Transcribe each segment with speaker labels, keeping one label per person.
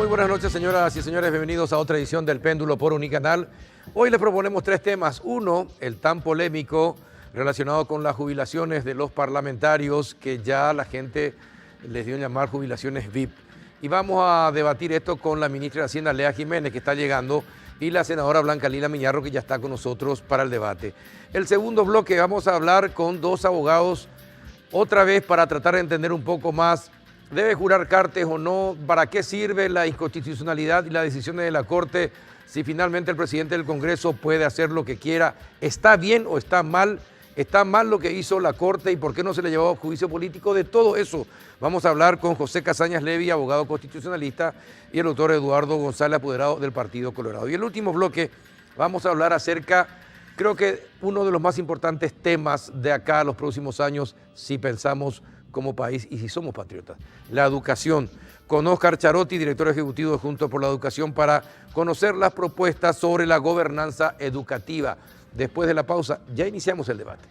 Speaker 1: Muy buenas noches, señoras y señores. Bienvenidos a otra edición del Péndulo por Unicanal. Hoy les proponemos tres temas. Uno, el tan polémico relacionado con las jubilaciones de los parlamentarios, que ya la gente les dio a llamar jubilaciones VIP. Y vamos a debatir esto con la ministra de Hacienda, Lea Jiménez, que está llegando, y la senadora Blanca Lila Miñarro, que ya está con nosotros para el debate. El segundo bloque vamos a hablar con dos abogados, otra vez para tratar de entender un poco más. ¿Debe jurar Cartes o no? ¿Para qué sirve la inconstitucionalidad y las decisiones de la Corte si finalmente el presidente del Congreso puede hacer lo que quiera? ¿Está bien o está mal? ¿Está mal lo que hizo la Corte y por qué no se le llevó a juicio político? De todo eso vamos a hablar con José Casañas Levy, abogado constitucionalista, y el doctor Eduardo González, apoderado del Partido Colorado. Y el último bloque vamos a hablar acerca, creo que uno de los más importantes temas de acá a los próximos años, si pensamos como país y si somos patriotas, la educación. Con Óscar Charotti, director ejecutivo de Juntos por la Educación, para conocer las propuestas sobre la gobernanza educativa. Después de la pausa, ya iniciamos el debate.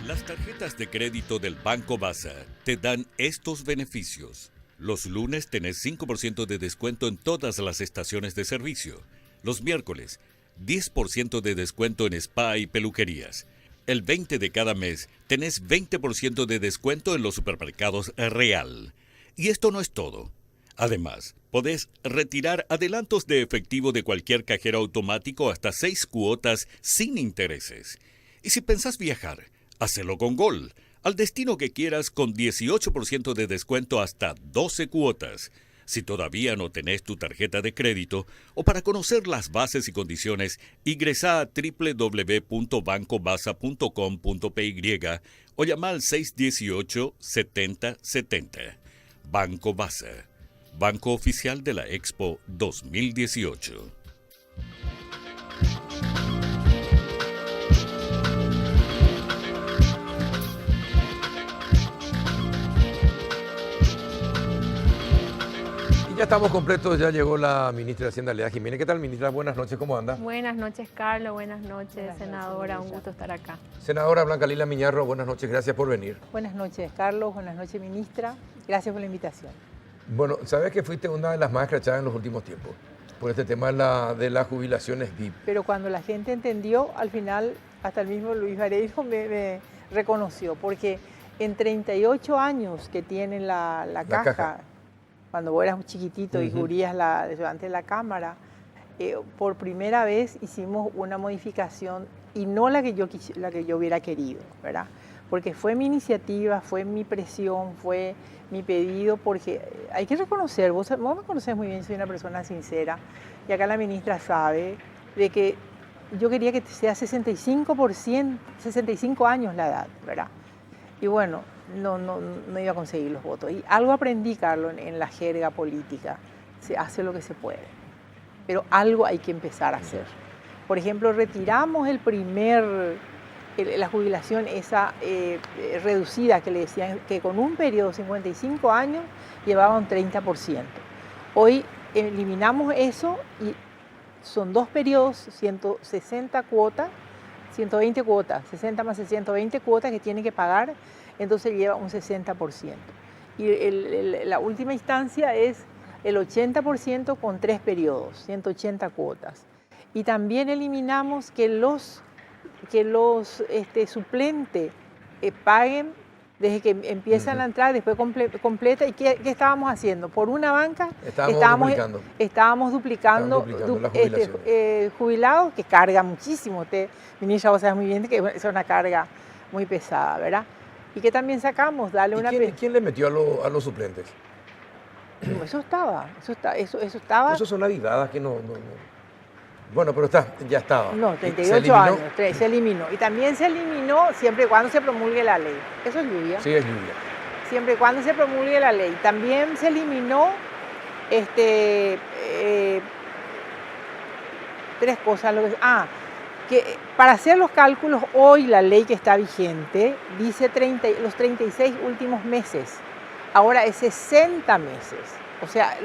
Speaker 2: Las tarjetas de crédito del Banco Basa te dan estos beneficios. Los lunes tenés 5% de descuento en todas las estaciones de servicio. Los miércoles, 10% de descuento en spa y peluquerías. El 20 de cada mes tenés 20% de descuento en los supermercados Real. Y esto no es todo. Además, podés retirar adelantos de efectivo de cualquier cajero automático hasta 6 cuotas sin intereses. Y si pensás viajar, hacelo con Gol, al destino que quieras con 18% de descuento hasta 12 cuotas. Si todavía no tenés tu tarjeta de crédito o para conocer las bases y condiciones, ingresa a www.bancobasa.com.py o llama al 618-7070. Banco Basa, Banco Oficial de la Expo 2018.
Speaker 1: Ya estamos completos, ya llegó la ministra de Hacienda, Lea Jiménez. ¿Qué tal, ministra? Buenas noches, ¿cómo anda?
Speaker 3: Buenas noches, Carlos. Buenas noches, senadora. Un gusto estar acá.
Speaker 1: Senadora Blanca Lila Miñarro, buenas noches, gracias por venir.
Speaker 4: Buenas noches, Carlos. Buenas noches, ministra. Gracias por la invitación.
Speaker 1: Bueno, sabes que fuiste una de las más escrachadas en los últimos tiempos por este tema de las jubilaciones VIP.
Speaker 4: Pero cuando la gente entendió, al final, hasta el mismo Luis Vareiro me reconoció, porque en 38 años que tiene la caja, cuando vos eras un chiquitito y cubrías delante de la cámara, por primera vez hicimos una modificación y no la que yo hubiera querido, ¿verdad? Porque fue mi iniciativa, fue mi presión, fue mi pedido, porque hay que reconocer, vos me conocés muy bien, soy una persona sincera, y acá la ministra sabe de que yo quería que sea 65 años la edad, ¿verdad? Y bueno, no iba a conseguir los votos. Y algo aprendí, Carlos, en la jerga política. Se hace lo que se puede. Pero algo hay que empezar a hacer. Por ejemplo, retiramos la jubilación esa reducida que le decían que con un periodo de 55 años llevaba un 30%. Hoy eliminamos eso y son 2 periodos, 160 cuotas, 120 cuotas, 60 más 120 cuotas que tiene que pagar, entonces lleva un 60%. Y la última instancia es el 80% con 3 periodos, 180 cuotas. Y también eliminamos que los suplentes paguen desde que empiezan a entrar, después completa. ¿Y qué estábamos haciendo? Por una banca estábamos duplicando jubilados, que carga muchísimo. Usted, ministra, vos sabés muy bien que es una carga muy pesada, ¿verdad? Y que también sacamos, darle una...
Speaker 1: ¿Quién le metió a los suplentes?
Speaker 4: Eso estaba.
Speaker 1: Eso son avivadas que no. Bueno, pero ya estaba.
Speaker 4: No, 38 años, se eliminó. Y también se eliminó siempre y cuando se promulgue la ley. Eso es lluvia.
Speaker 1: Sí, es lluvia.
Speaker 4: Siempre y cuando se promulgue la ley. También se eliminó 3 cosas. Que para hacer los cálculos, hoy la ley que está vigente dice los 36 últimos meses. Ahora es 60 meses. O sea,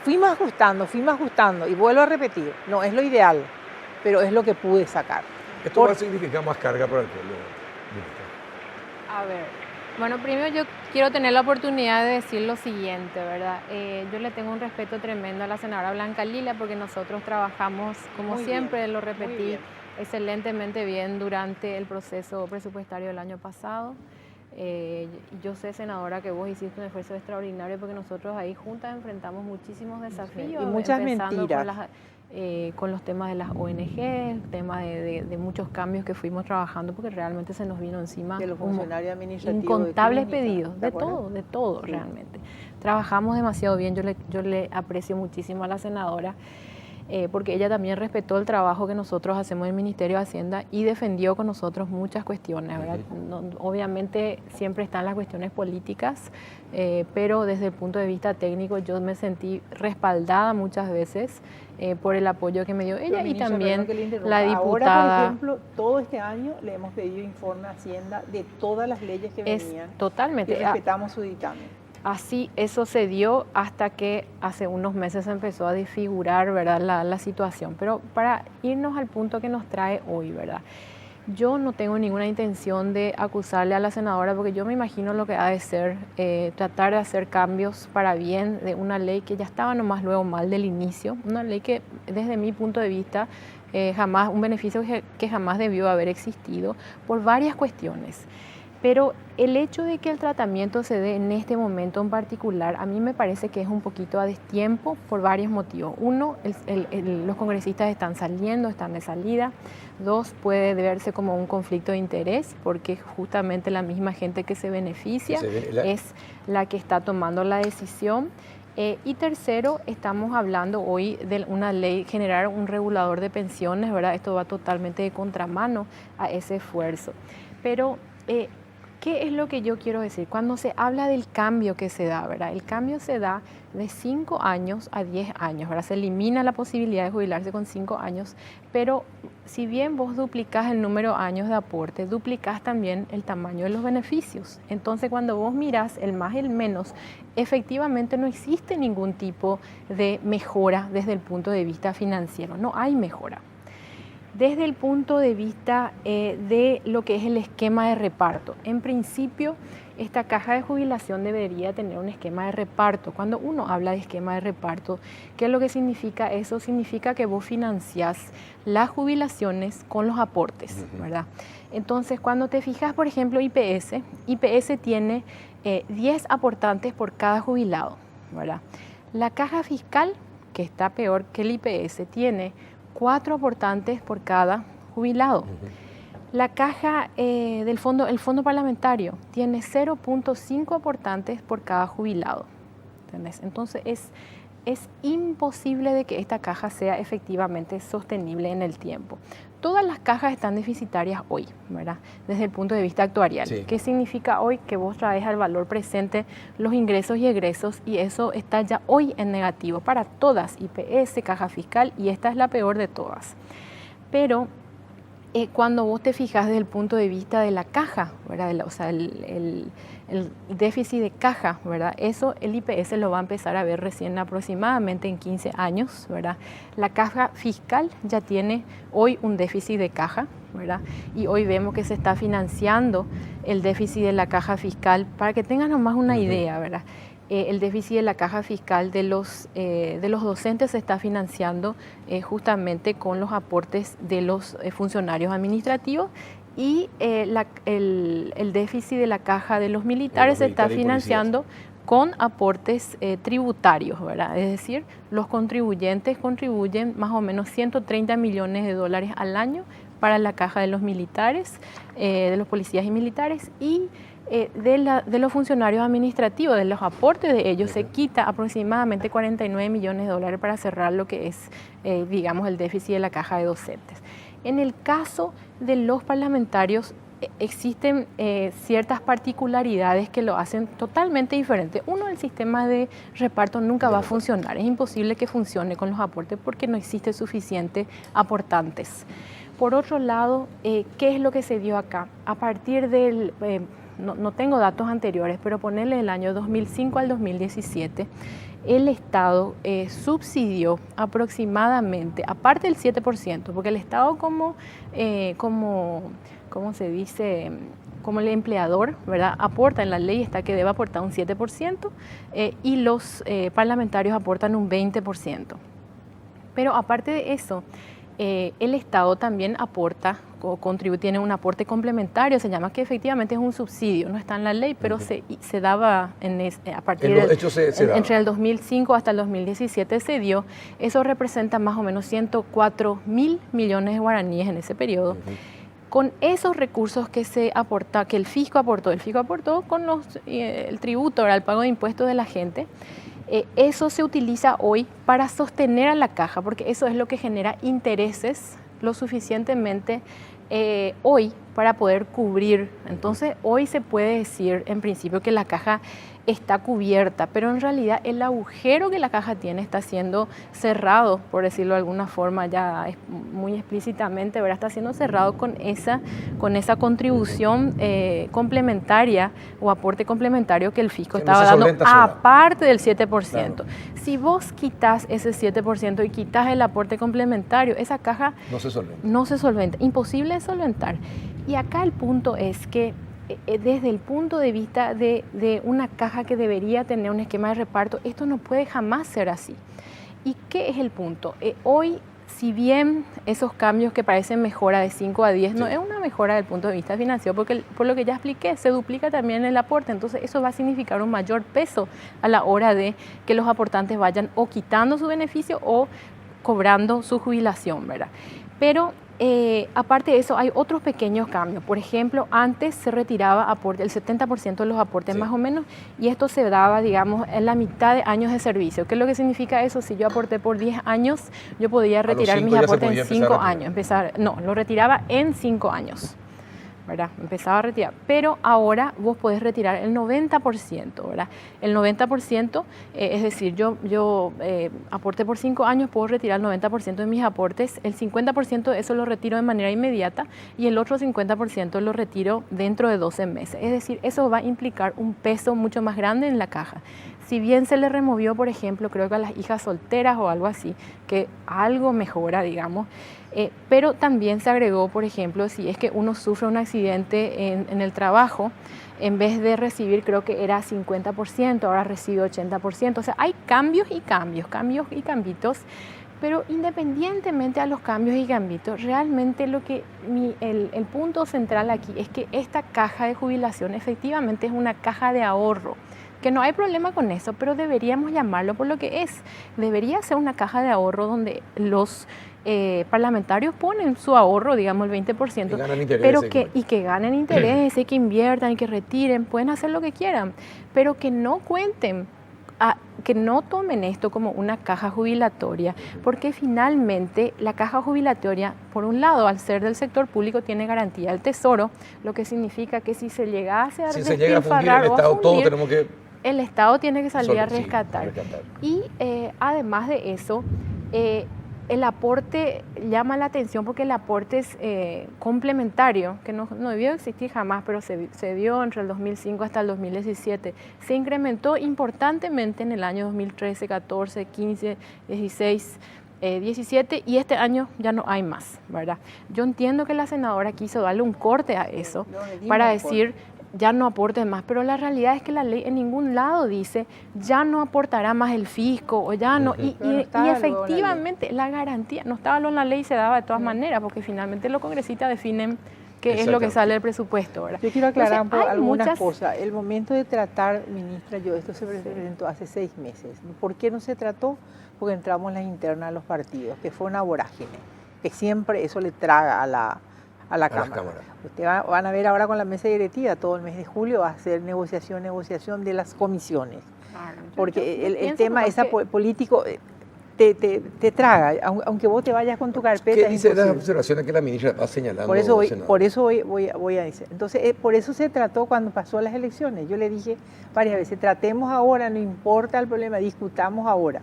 Speaker 4: fuimos ajustando y vuelvo a repetir, no es lo ideal, pero es lo que pude sacar.
Speaker 1: ¿Esto va a significar más carga para el pueblo, ministra?
Speaker 3: A ver, bueno, primero yo quiero tener la oportunidad de decir lo siguiente, ¿verdad? Yo le tengo un respeto tremendo a la senadora Blanca Lila porque nosotros trabajamos, como
Speaker 4: Muy
Speaker 3: siempre
Speaker 4: bien,
Speaker 3: lo
Speaker 4: muy
Speaker 3: repetí,
Speaker 4: bien.
Speaker 3: excelentemente bien durante el proceso presupuestario del año pasado. Yo sé, senadora, que vos hiciste un esfuerzo extraordinario porque nosotros ahí juntas enfrentamos muchísimos desafíos.
Speaker 4: Y muchas
Speaker 3: empezando
Speaker 4: mentiras.
Speaker 3: con los temas de las ONG, temas de muchos cambios que fuimos trabajando porque realmente se nos vino encima
Speaker 4: De los funcionarios administrativos.
Speaker 3: incontables
Speaker 4: de clínica,
Speaker 3: pedidos,
Speaker 4: ¿te acuerdas?
Speaker 3: de todo
Speaker 4: Sí.
Speaker 3: realmente. Trabajamos demasiado bien, yo le aprecio muchísimo a la senadora. Porque ella también respetó el trabajo que nosotros hacemos en el Ministerio de Hacienda y defendió con nosotros muchas cuestiones, ¿verdad? Obviamente siempre están las cuestiones políticas, pero desde el punto de vista técnico yo me sentí respaldada muchas veces por el apoyo que me dio ella.
Speaker 4: Pero,
Speaker 3: Y
Speaker 4: ministra,
Speaker 3: también
Speaker 4: perdón que le interrumpa.
Speaker 3: la
Speaker 4: Ahora, por
Speaker 3: diputada.
Speaker 4: ejemplo, todo este año le hemos pedido informe a Hacienda de todas las leyes que
Speaker 3: Es
Speaker 4: venían. Y
Speaker 3: totalmente.
Speaker 4: respetamos su dictamen.
Speaker 3: Así eso se dio hasta que hace unos meses se empezó a desfigurar, ¿verdad?, la situación. Pero para irnos al punto que nos trae hoy, ¿verdad? Yo no tengo ninguna intención de acusarle a la senadora porque yo me imagino lo que ha de ser tratar de hacer cambios para bien de una ley que ya estaba nomás luego mal del inicio, una ley que desde mi punto de vista jamás, un beneficio que jamás debió haber existido por varias cuestiones. Pero el hecho de que el tratamiento se dé en este momento en particular, a mí me parece que es un poquito a destiempo por varios motivos. Uno, los congresistas están saliendo, están de salida. Dos, puede verse como un conflicto de interés, porque justamente la misma gente que se beneficia es la que está tomando la decisión. Y tercero, estamos hablando hoy de una ley, generar un regulador de pensiones, ¿verdad? Esto va totalmente de contramano a ese esfuerzo. Pero ¿qué es lo que yo quiero decir? Cuando se habla del cambio que se da, ¿verdad? El cambio se da de 5 años a 10 años, ¿verdad? Se elimina la posibilidad de jubilarse con 5 años, pero si bien vos duplicás el número de años de aporte, duplicás también el tamaño de los beneficios. Entonces, cuando vos mirás el más y el menos, efectivamente no existe ningún tipo de mejora desde el punto de vista financiero, no hay mejora. Desde el punto de vista de lo que es el esquema de reparto, en principio esta caja de jubilación debería tener un esquema de reparto. Cuando uno habla de esquema de reparto, ¿qué es lo que significa eso? Significa que vos financiás las jubilaciones con los aportes, ¿verdad? Entonces, cuando te fijas, por ejemplo, IPS tiene 10 aportantes por cada jubilado, ¿verdad? La caja fiscal, que está peor que el IPS, tiene 4 aportantes por cada jubilado. La caja el fondo parlamentario tiene 0.5 aportantes por cada jubilado. ¿Entendés? Entonces es imposible de que esta caja sea efectivamente sostenible en el tiempo. Todas las cajas están deficitarias hoy, ¿verdad? Desde el punto de vista actuarial. Sí. ¿Qué significa hoy? Que vos traes al valor presente los ingresos y egresos y eso está ya hoy en negativo para todas, IPS, caja fiscal, y esta es la peor de todas. Pero cuando vos te fijas desde el punto de vista de la caja, ¿verdad? O sea, el déficit de caja, ¿verdad? Eso el IPS lo va a empezar a ver recién aproximadamente en 15 años, ¿verdad? La caja fiscal ya tiene hoy un déficit de caja, ¿verdad? Y hoy vemos que se está financiando el déficit de la caja fiscal, para que tengan nomás una idea, ¿verdad? El déficit de la caja fiscal de los docentes se está financiando justamente con los aportes de los funcionarios administrativos y el déficit de la caja de los militares se está financiando con aportes tributarios, ¿verdad? Es decir, los contribuyentes contribuyen más o menos 130 millones de dólares al año para la caja de los militares, de los policías y militares, y de los funcionarios administrativos, de los aportes de ellos, se quita aproximadamente 49 millones de dólares para cerrar lo que es, digamos, el déficit de la caja de docentes. En el caso de los parlamentarios, existen ciertas particularidades que lo hacen totalmente diferente. Uno, el sistema de reparto nunca va a funcionar. Es imposible que funcione con los aportes porque no existe suficiente aportantes. Por otro lado, ¿qué es lo que se dio acá? A partir del no tengo datos anteriores, pero ponerle el año 2005 al 2017, el Estado subsidió aproximadamente, aparte del 7%, porque el Estado ¿cómo se dice? Como el empleador, ¿verdad? Aporta, en la ley está que debe aportar un 7% y los parlamentarios aportan un 20%. Pero aparte de eso, el Estado también aporta, tiene un aporte complementario, se llama, que efectivamente es un subsidio, no está en la ley, pero se daba a partir entre el 2005 hasta el 2017 se dio. Eso representa más o menos 104.000 millones de guaraníes en ese periodo. Con esos recursos que el fisco aportó con el tributo, el pago de impuestos de la gente, eso se utiliza hoy para sostener a la caja, porque eso es lo que genera intereses lo suficientemente hoy para poder cubrir. Entonces, hoy se puede decir en principio que la caja está cubierta, pero en realidad el agujero que la caja tiene está siendo cerrado, por decirlo de alguna forma, ya muy explícitamente, ¿verdad? Está siendo cerrado con esa contribución complementaria o aporte complementario que el fisco estaba dando, aparte del 7%. Claro. Si vos quitas ese 7% y quitas el aporte complementario, esa caja no se solventa, imposible de solventar. Y acá el punto es que desde el punto de vista de una caja que debería tener un esquema de reparto, esto no puede jamás ser así. ¿Y qué es el punto? Hoy, si bien esos cambios que parecen mejora de 5 a 10, no es una mejora desde el punto de vista financiero, porque por lo que ya expliqué, se duplica también el aporte, entonces eso va a significar un mayor peso a la hora de que los aportantes vayan o quitando su beneficio o cobrando su jubilación, ¿verdad? Pero aparte de eso, hay otros pequeños cambios. Por ejemplo, antes se retiraba el 70% de los aportes más o menos, y esto se daba, digamos, en la mitad de años de servicio. ¿Qué es lo que significa eso? Si yo aporté por 10 años, yo podía retirar mis aportes en 5 años. Lo retiraba en 5 años, ¿verdad? Empezaba a retirar. Pero ahora vos podés retirar el 90%, ¿verdad? El 90%, es decir, yo aporté por 5 años, puedo retirar el 90% de mis aportes, el 50% de eso lo retiro de manera inmediata y el otro 50% lo retiro dentro de 12 meses. Es decir, eso va a implicar un peso mucho más grande en la caja. Si bien se le removió, por ejemplo, creo que a las hijas solteras o algo así, que algo mejora, digamos, pero también se agregó, por ejemplo, si es que uno sufre un accidente en el trabajo, en vez de recibir, creo que era 50%, ahora recibe 80%. O sea, hay cambios y cambios, pero independientemente a los cambios y cambios, realmente el punto central aquí es que esta caja de jubilación efectivamente es una caja de ahorro, que no hay problema con eso, pero deberíamos llamarlo por lo que es. Debería ser una caja de ahorro donde los parlamentarios ponen su ahorro, digamos el 20%, y ganan interés, y que ganen interés, y que inviertan, y que retiren, pueden hacer lo que quieran, pero que no cuenten, que no tomen esto como una caja jubilatoria, porque finalmente la caja jubilatoria, por un lado, al ser del sector público, tiene garantía del Tesoro, lo que significa que si se llegase a despilfarrar o a fundir, el Estado tiene que salir a rescatar. Y además de eso, el aporte llama la atención porque el aporte es complementario, que no debió existir jamás, pero se dio entre el 2005 hasta el 2017. Se incrementó importantemente en el año 2013, 14, 15, 16, 17 y este año ya no hay más, ¿verdad? Yo entiendo que la senadora quiso darle un corte a eso para decir ya no aporte más, pero la realidad es que la ley en ningún lado dice ya no aportará más el fisco o ya no, y efectivamente la garantía, no estaba en la ley y se daba de todas maneras, porque finalmente los congresistas definen qué es lo que sale del presupuesto, ¿verdad?
Speaker 4: Yo quiero aclarar algunas cosas. El momento de tratar, ministra, esto se presentó hace 6 meses. ¿Por qué no se trató? Porque entramos en las internas de los partidos, que fue una vorágine, que siempre eso le traga a la Cámara. Ustedes van a ver ahora con la mesa directiva, todo el mes de julio va a ser negociación de las comisiones. Claro, porque el tema político te traga, aunque vos te vayas con tu carpeta.
Speaker 1: ¿Qué dice las observaciones que la ministra va señalando?
Speaker 4: Por eso voy a decir. Entonces, por eso se trató cuando pasó las elecciones. Yo le dije varias veces, tratemos ahora, no importa el problema, discutamos ahora.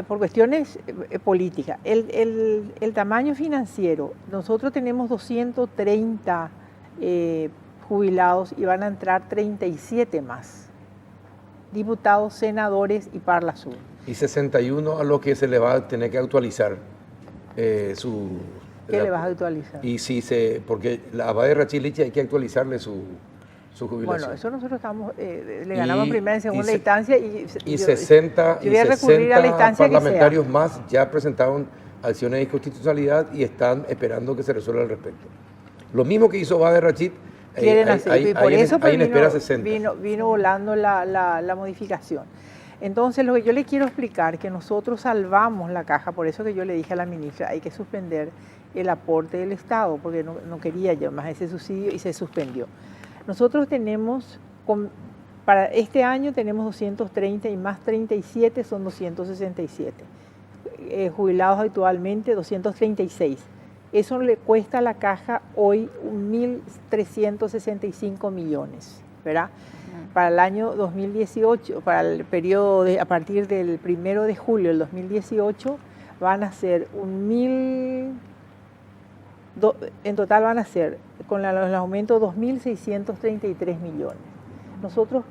Speaker 4: Por cuestiones políticas. El tamaño financiero, nosotros tenemos 230 jubilados y van a entrar 37 más, diputados, senadores y Parla Sur.
Speaker 1: Y 61 a lo que se le va a tener que actualizar su...
Speaker 4: ¿Qué le vas a actualizar?
Speaker 1: Y si porque a Bade Rachilich hay que actualizarle su jubilación.
Speaker 4: Bueno, eso nosotros estamos, le ganamos en primera y segunda instancia
Speaker 1: y 60 parlamentarios más ya presentaron acciones de inconstitucionalidad y están esperando que se resuelva al respecto. Lo mismo que hizo Bade Rachid,
Speaker 4: quieren hacer, y por eso
Speaker 1: en espera 60.
Speaker 4: Vino volando la modificación. Entonces, lo que yo le quiero explicar, que nosotros salvamos la caja, por eso que yo le dije a la ministra, hay que suspender el aporte del Estado, porque no quería yo más ese subsidio y se suspendió. Nosotros tenemos, para este año tenemos 230 y más 37 son 267. Jubilados actualmente 236. Eso le cuesta a la caja hoy 1.365 millones, ¿verdad? Para el año 2018, para el periodo a partir del 1 de julio del 2018, van a ser en total van a ser, con el aumento, 2.633 millones. Nosotros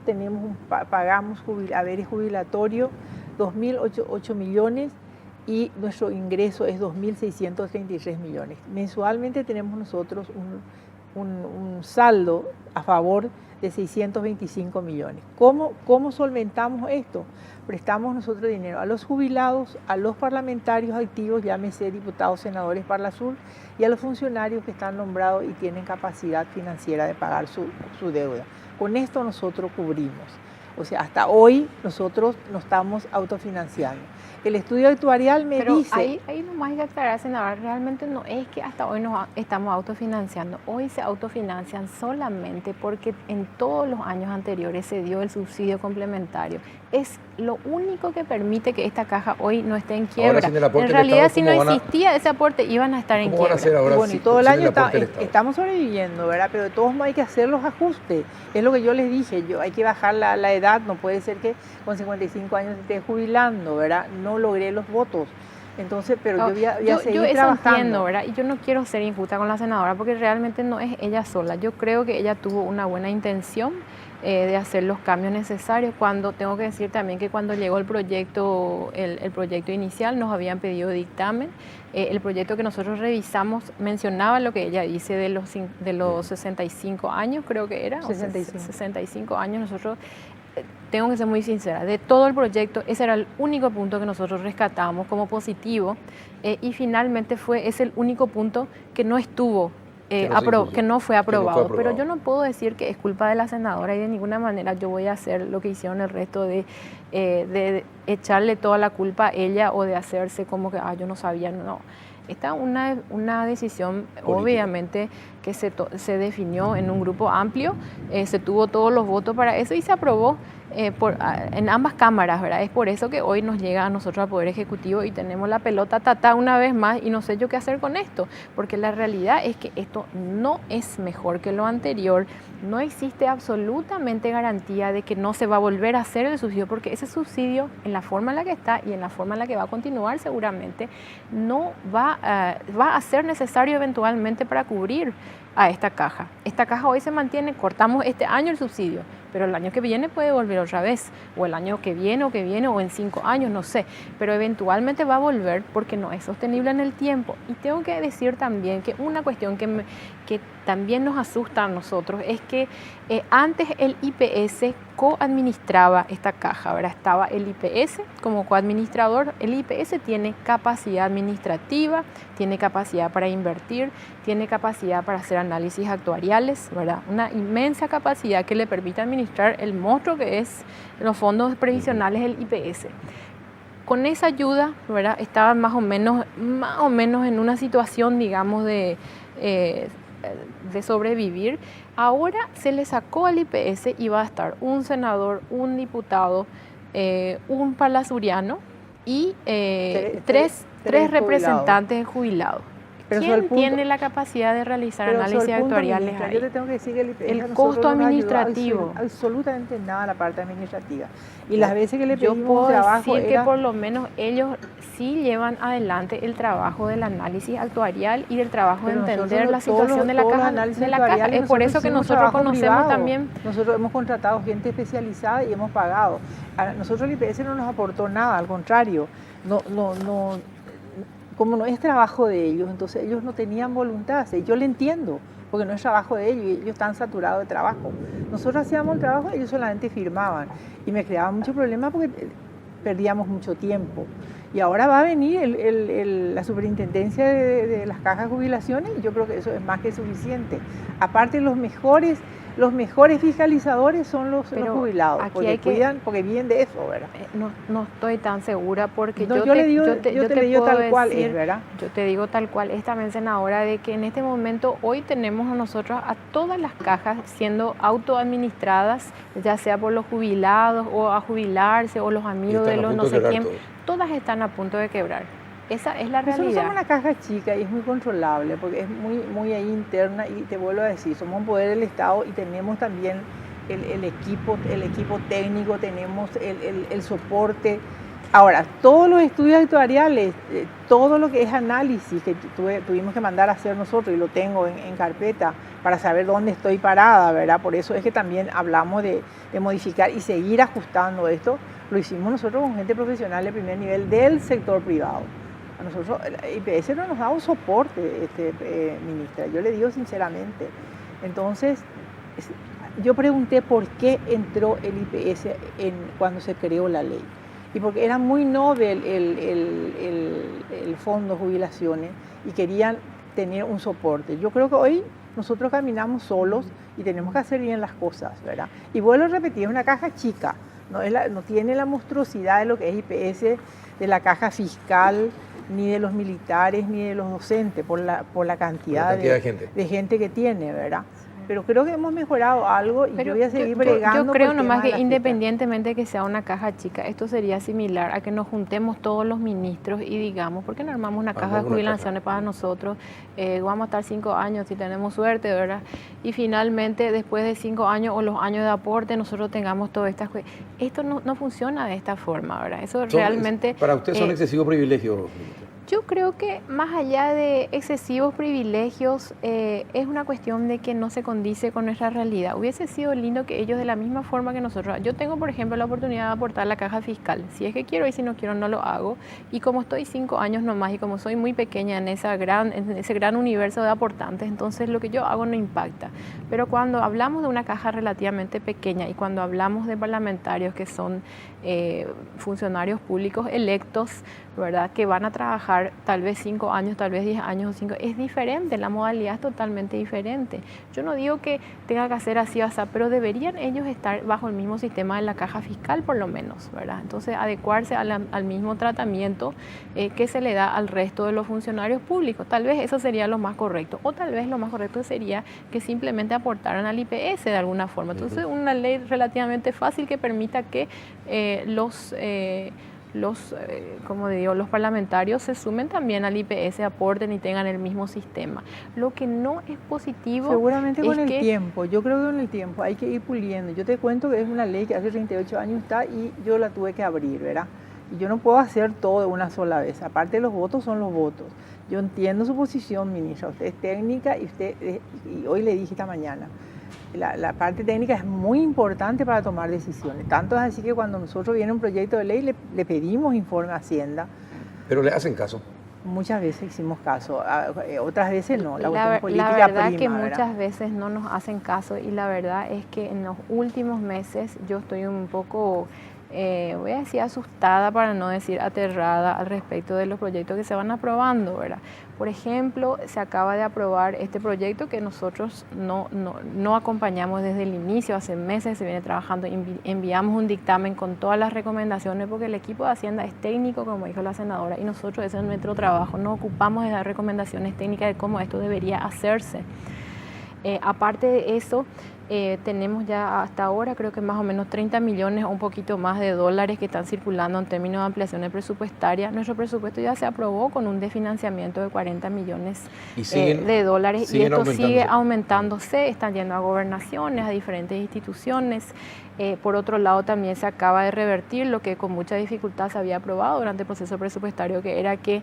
Speaker 4: pagamos haberes jubilatorio 2.008 millones y nuestro ingreso es 2.633 millones. Mensualmente tenemos nosotros un saldo a favor de 625 millones. ¿Cómo solventamos esto? Prestamos nosotros dinero a los jubilados, a los parlamentarios activos, llámese diputados, senadores, Parla Sur, y a los funcionarios que están nombrados y tienen capacidad financiera de pagar su deuda. Con esto nosotros cubrimos. O sea, hasta hoy nosotros nos estamos autofinanciando. El estudio actuarial me dice...
Speaker 3: Ahí nomás hay que aclarar, senadora, realmente no es que hasta hoy nos estamos autofinanciando. Hoy se autofinancian solamente porque en todos los años anteriores se dio el subsidio complementario. Es lo único que permite que esta caja hoy no esté en quiebra. En realidad, si no existía ese aporte, iban a estar en quiebra.
Speaker 1: ¿Cómo van a hacer ahora?
Speaker 4: Bueno, y todo el año estamos sobreviviendo, ¿verdad? Pero de todos modos hay que hacer los ajustes. Es lo que yo les dije, hay que bajar la edad. No puede ser que con 55 años se esté jubilando, ¿verdad? No logré los votos. Entonces, pero yo voy a seguir trabajando.
Speaker 3: Entiendo, ¿verdad? Y yo no quiero ser injusta con la senadora porque realmente no es ella sola. Yo creo que ella tuvo una buena intención de hacer los cambios necesarios. Tengo que decir también que cuando llegó el proyecto inicial nos habían pedido dictamen. El proyecto que nosotros revisamos mencionaba lo que ella dice de los 65 años, creo que era. 65 años. Nosotros, tengo que ser muy sincera, de todo el proyecto ese era el único punto que nosotros rescatamos como positivo y finalmente es el único punto que no estuvo que no fue aprobado. Pero yo no puedo decir que es culpa de la senadora y de ninguna manera yo voy a hacer lo que hicieron el resto de echarle toda la culpa a ella o de hacerse como que yo no sabía. No, esta es una decisión política, obviamente, que se definió en un grupo amplio, se tuvo todos los votos para eso y se aprobó en ambas cámaras, ¿verdad? Es por eso que hoy nos llega a nosotros al Poder Ejecutivo y tenemos la pelota una vez más y no sé yo qué hacer con esto, porque la realidad es que esto no es mejor que lo anterior, no existe absolutamente garantía de que no se va a volver a hacer el subsidio, porque ese subsidio, en la forma en la que está y en la forma en la que va a continuar seguramente, no va a ser necesario eventualmente para cubrir a esta caja. Esta caja hoy se mantiene, cortamos este año el subsidio, pero el año que viene puede volver otra vez, o el año que viene, o en 5 años, no sé, pero eventualmente va a volver porque no es sostenible en el tiempo. Y tengo que decir también que una cuestión que también nos asusta a nosotros es que antes el IPS coadministraba esta caja, ¿verdad? Estaba el IPS como coadministrador. El IPS tiene capacidad administrativa, tiene capacidad para invertir, tiene capacidad para hacer análisis actuariales, ¿verdad? Una inmensa capacidad que le permite administrar el monstruo que es los fondos previsionales del IPS. Con esa ayuda, ¿verdad? Estaban más o menos en una situación, digamos, de sobrevivir. Ahora se le sacó al IPS y va a estar un senador, un diputado, un palazuriano y tres representantes jubilados. ¿Quién tiene la capacidad de realizar análisis actuariales ahí?
Speaker 4: Yo te tengo que decir que el IPS
Speaker 3: el costo administrativo.
Speaker 4: Absolutamente nada la parte administrativa. Y las veces que le pedimos
Speaker 3: yo puedo
Speaker 4: trabajo
Speaker 3: decir que por lo menos ellos sí llevan adelante el trabajo del análisis actuarial y del trabajo
Speaker 4: Pero
Speaker 3: de entender la
Speaker 4: todos
Speaker 3: situación de la caja. Es por eso que nosotros conocemos
Speaker 4: privado.
Speaker 3: también.
Speaker 4: Nosotros hemos contratado gente especializada y hemos pagado. A nosotros el IPS no nos aportó nada, al contrario. Como no es trabajo de ellos, entonces ellos no tenían voluntad. Yo le entiendo, porque no es trabajo de ellos y ellos están saturados de trabajo. Nosotros hacíamos el trabajo y ellos solamente firmaban. Y me creaba mucho problema porque perdíamos mucho tiempo. Y ahora va a venir la superintendencia de las cajas de jubilaciones y yo creo que eso es más que suficiente. Aparte, los mejores fiscalizadores son los jubilados, porque cuidan, porque viven de eso, ¿verdad?
Speaker 3: No estoy tan segura porque
Speaker 4: yo te digo tal cual es, ¿verdad?
Speaker 3: Yo te digo tal cual es también, senadora, de que en este momento hoy tenemos a nosotros a todas las cajas siendo autoadministradas, ya sea por los jubilados o a jubilarse o los amigos de los no sé quién. Todas están a punto de quebrar. Esa es la realidad.
Speaker 4: Nosotros somos una caja chica y es muy controlable porque es muy ahí interna y te vuelvo a decir, somos un poder del Estado y tenemos también el equipo técnico, tenemos el soporte. Ahora, todos los estudios actuariales, todo lo que es análisis que tuvimos que mandar a hacer nosotros y lo tengo en carpeta para saber dónde estoy parada, ¿verdad? Por eso es que también hablamos de modificar y seguir ajustando esto. Lo hicimos nosotros con gente profesional de primer nivel del sector privado. A nosotros, el IPS no nos da un soporte, ministra, yo le digo sinceramente. Entonces, yo pregunté por qué entró el IPS cuando se creó la ley. Y porque era muy noble el fondo de jubilaciones y querían tener un soporte. Yo creo que hoy nosotros caminamos solos y tenemos que hacer bien las cosas, ¿verdad? Y vuelvo a repetir, es una caja chica. No tiene la monstruosidad de lo que es IPS, de la caja fiscal, ni de los militares, ni de los docentes, por la cantidad de gente que tiene, ¿verdad? Pero creo que hemos mejorado algo y yo voy a seguir bregando.
Speaker 3: Yo creo nomás que independientemente de que sea una caja chica, esto sería similar a que nos juntemos todos los ministros y digamos, ¿por qué no armamos una caja de jubilaciones para nosotros? Vamos a estar 5 años si tenemos suerte, ¿verdad? Y finalmente, después de 5 años o los años de aporte, nosotros tengamos todas estas cosas. Esto no funciona de esta forma, ¿verdad? Eso realmente...
Speaker 1: ¿Para usted son excesivos privilegios?
Speaker 3: Yo creo que más allá de excesivos privilegios, es una cuestión de que no se condice con nuestra realidad. Hubiese sido lindo que ellos de la misma forma que nosotros, yo tengo por ejemplo la oportunidad de aportar la caja fiscal, si es que quiero y si no quiero no lo hago, y como estoy 5 años nomás y como soy muy pequeña en ese gran universo de aportantes, entonces lo que yo hago no impacta. Pero cuando hablamos de una caja relativamente pequeña y cuando hablamos de parlamentarios que son funcionarios públicos electos, ¿verdad?, que van a trabajar tal vez 5 años, tal vez 10 años o 5, es diferente, la modalidad es totalmente diferente. Yo no digo que tenga que hacer así o así, pero deberían ellos estar bajo el mismo sistema de la caja fiscal por lo menos, ¿verdad? Entonces adecuarse al mismo tratamiento que se le da al resto de los funcionarios públicos. Tal vez eso sería lo más correcto, o tal vez lo más correcto sería que simplemente aportaran al IPS de alguna forma. Entonces una ley relativamente fácil que permita que los parlamentarios se sumen también al IPS, aporten y tengan el mismo sistema. Lo que no es positivo
Speaker 4: seguramente con el tiempo, yo creo que con el tiempo hay que ir puliendo. Yo te cuento que es una ley que hace 38 años está y yo la tuve que abrir, ¿verdad? Y yo no puedo hacer todo de una sola vez. Aparte, los votos son los votos. Yo entiendo su posición, ministra. Usted es técnica y hoy le dije esta mañana, la parte técnica es muy importante para tomar decisiones. Tanto es así que cuando nosotros viene un proyecto de ley le pedimos informe a Hacienda.
Speaker 1: ¿Pero le hacen caso?
Speaker 4: Muchas veces hicimos caso, otras veces no. La
Speaker 3: verdad es que muchas veces no nos hacen caso y la verdad es que en los últimos meses yo estoy un poco... voy a decir asustada para no decir aterrada al respecto de los proyectos que se van aprobando, ¿verdad? Por ejemplo, se acaba de aprobar este proyecto que nosotros no acompañamos desde el inicio, hace meses se viene trabajando, enviamos un dictamen con todas las recomendaciones porque el equipo de Hacienda es técnico, como dijo la senadora, y nosotros ese es nuestro trabajo, nos ocupamos de dar recomendaciones técnicas de cómo esto debería hacerse. Aparte de eso, tenemos ya hasta ahora creo que más o menos 30 millones o un poquito más de dólares que están circulando en términos de ampliaciones presupuestarias. Nuestro presupuesto ya se aprobó con un desfinanciamiento de 40 millones de dólares y esto sigue aumentándose, están yendo a gobernaciones, a diferentes instituciones. Por otro lado, también se acaba de revertir lo que con mucha dificultad se había aprobado durante el proceso presupuestario, que era que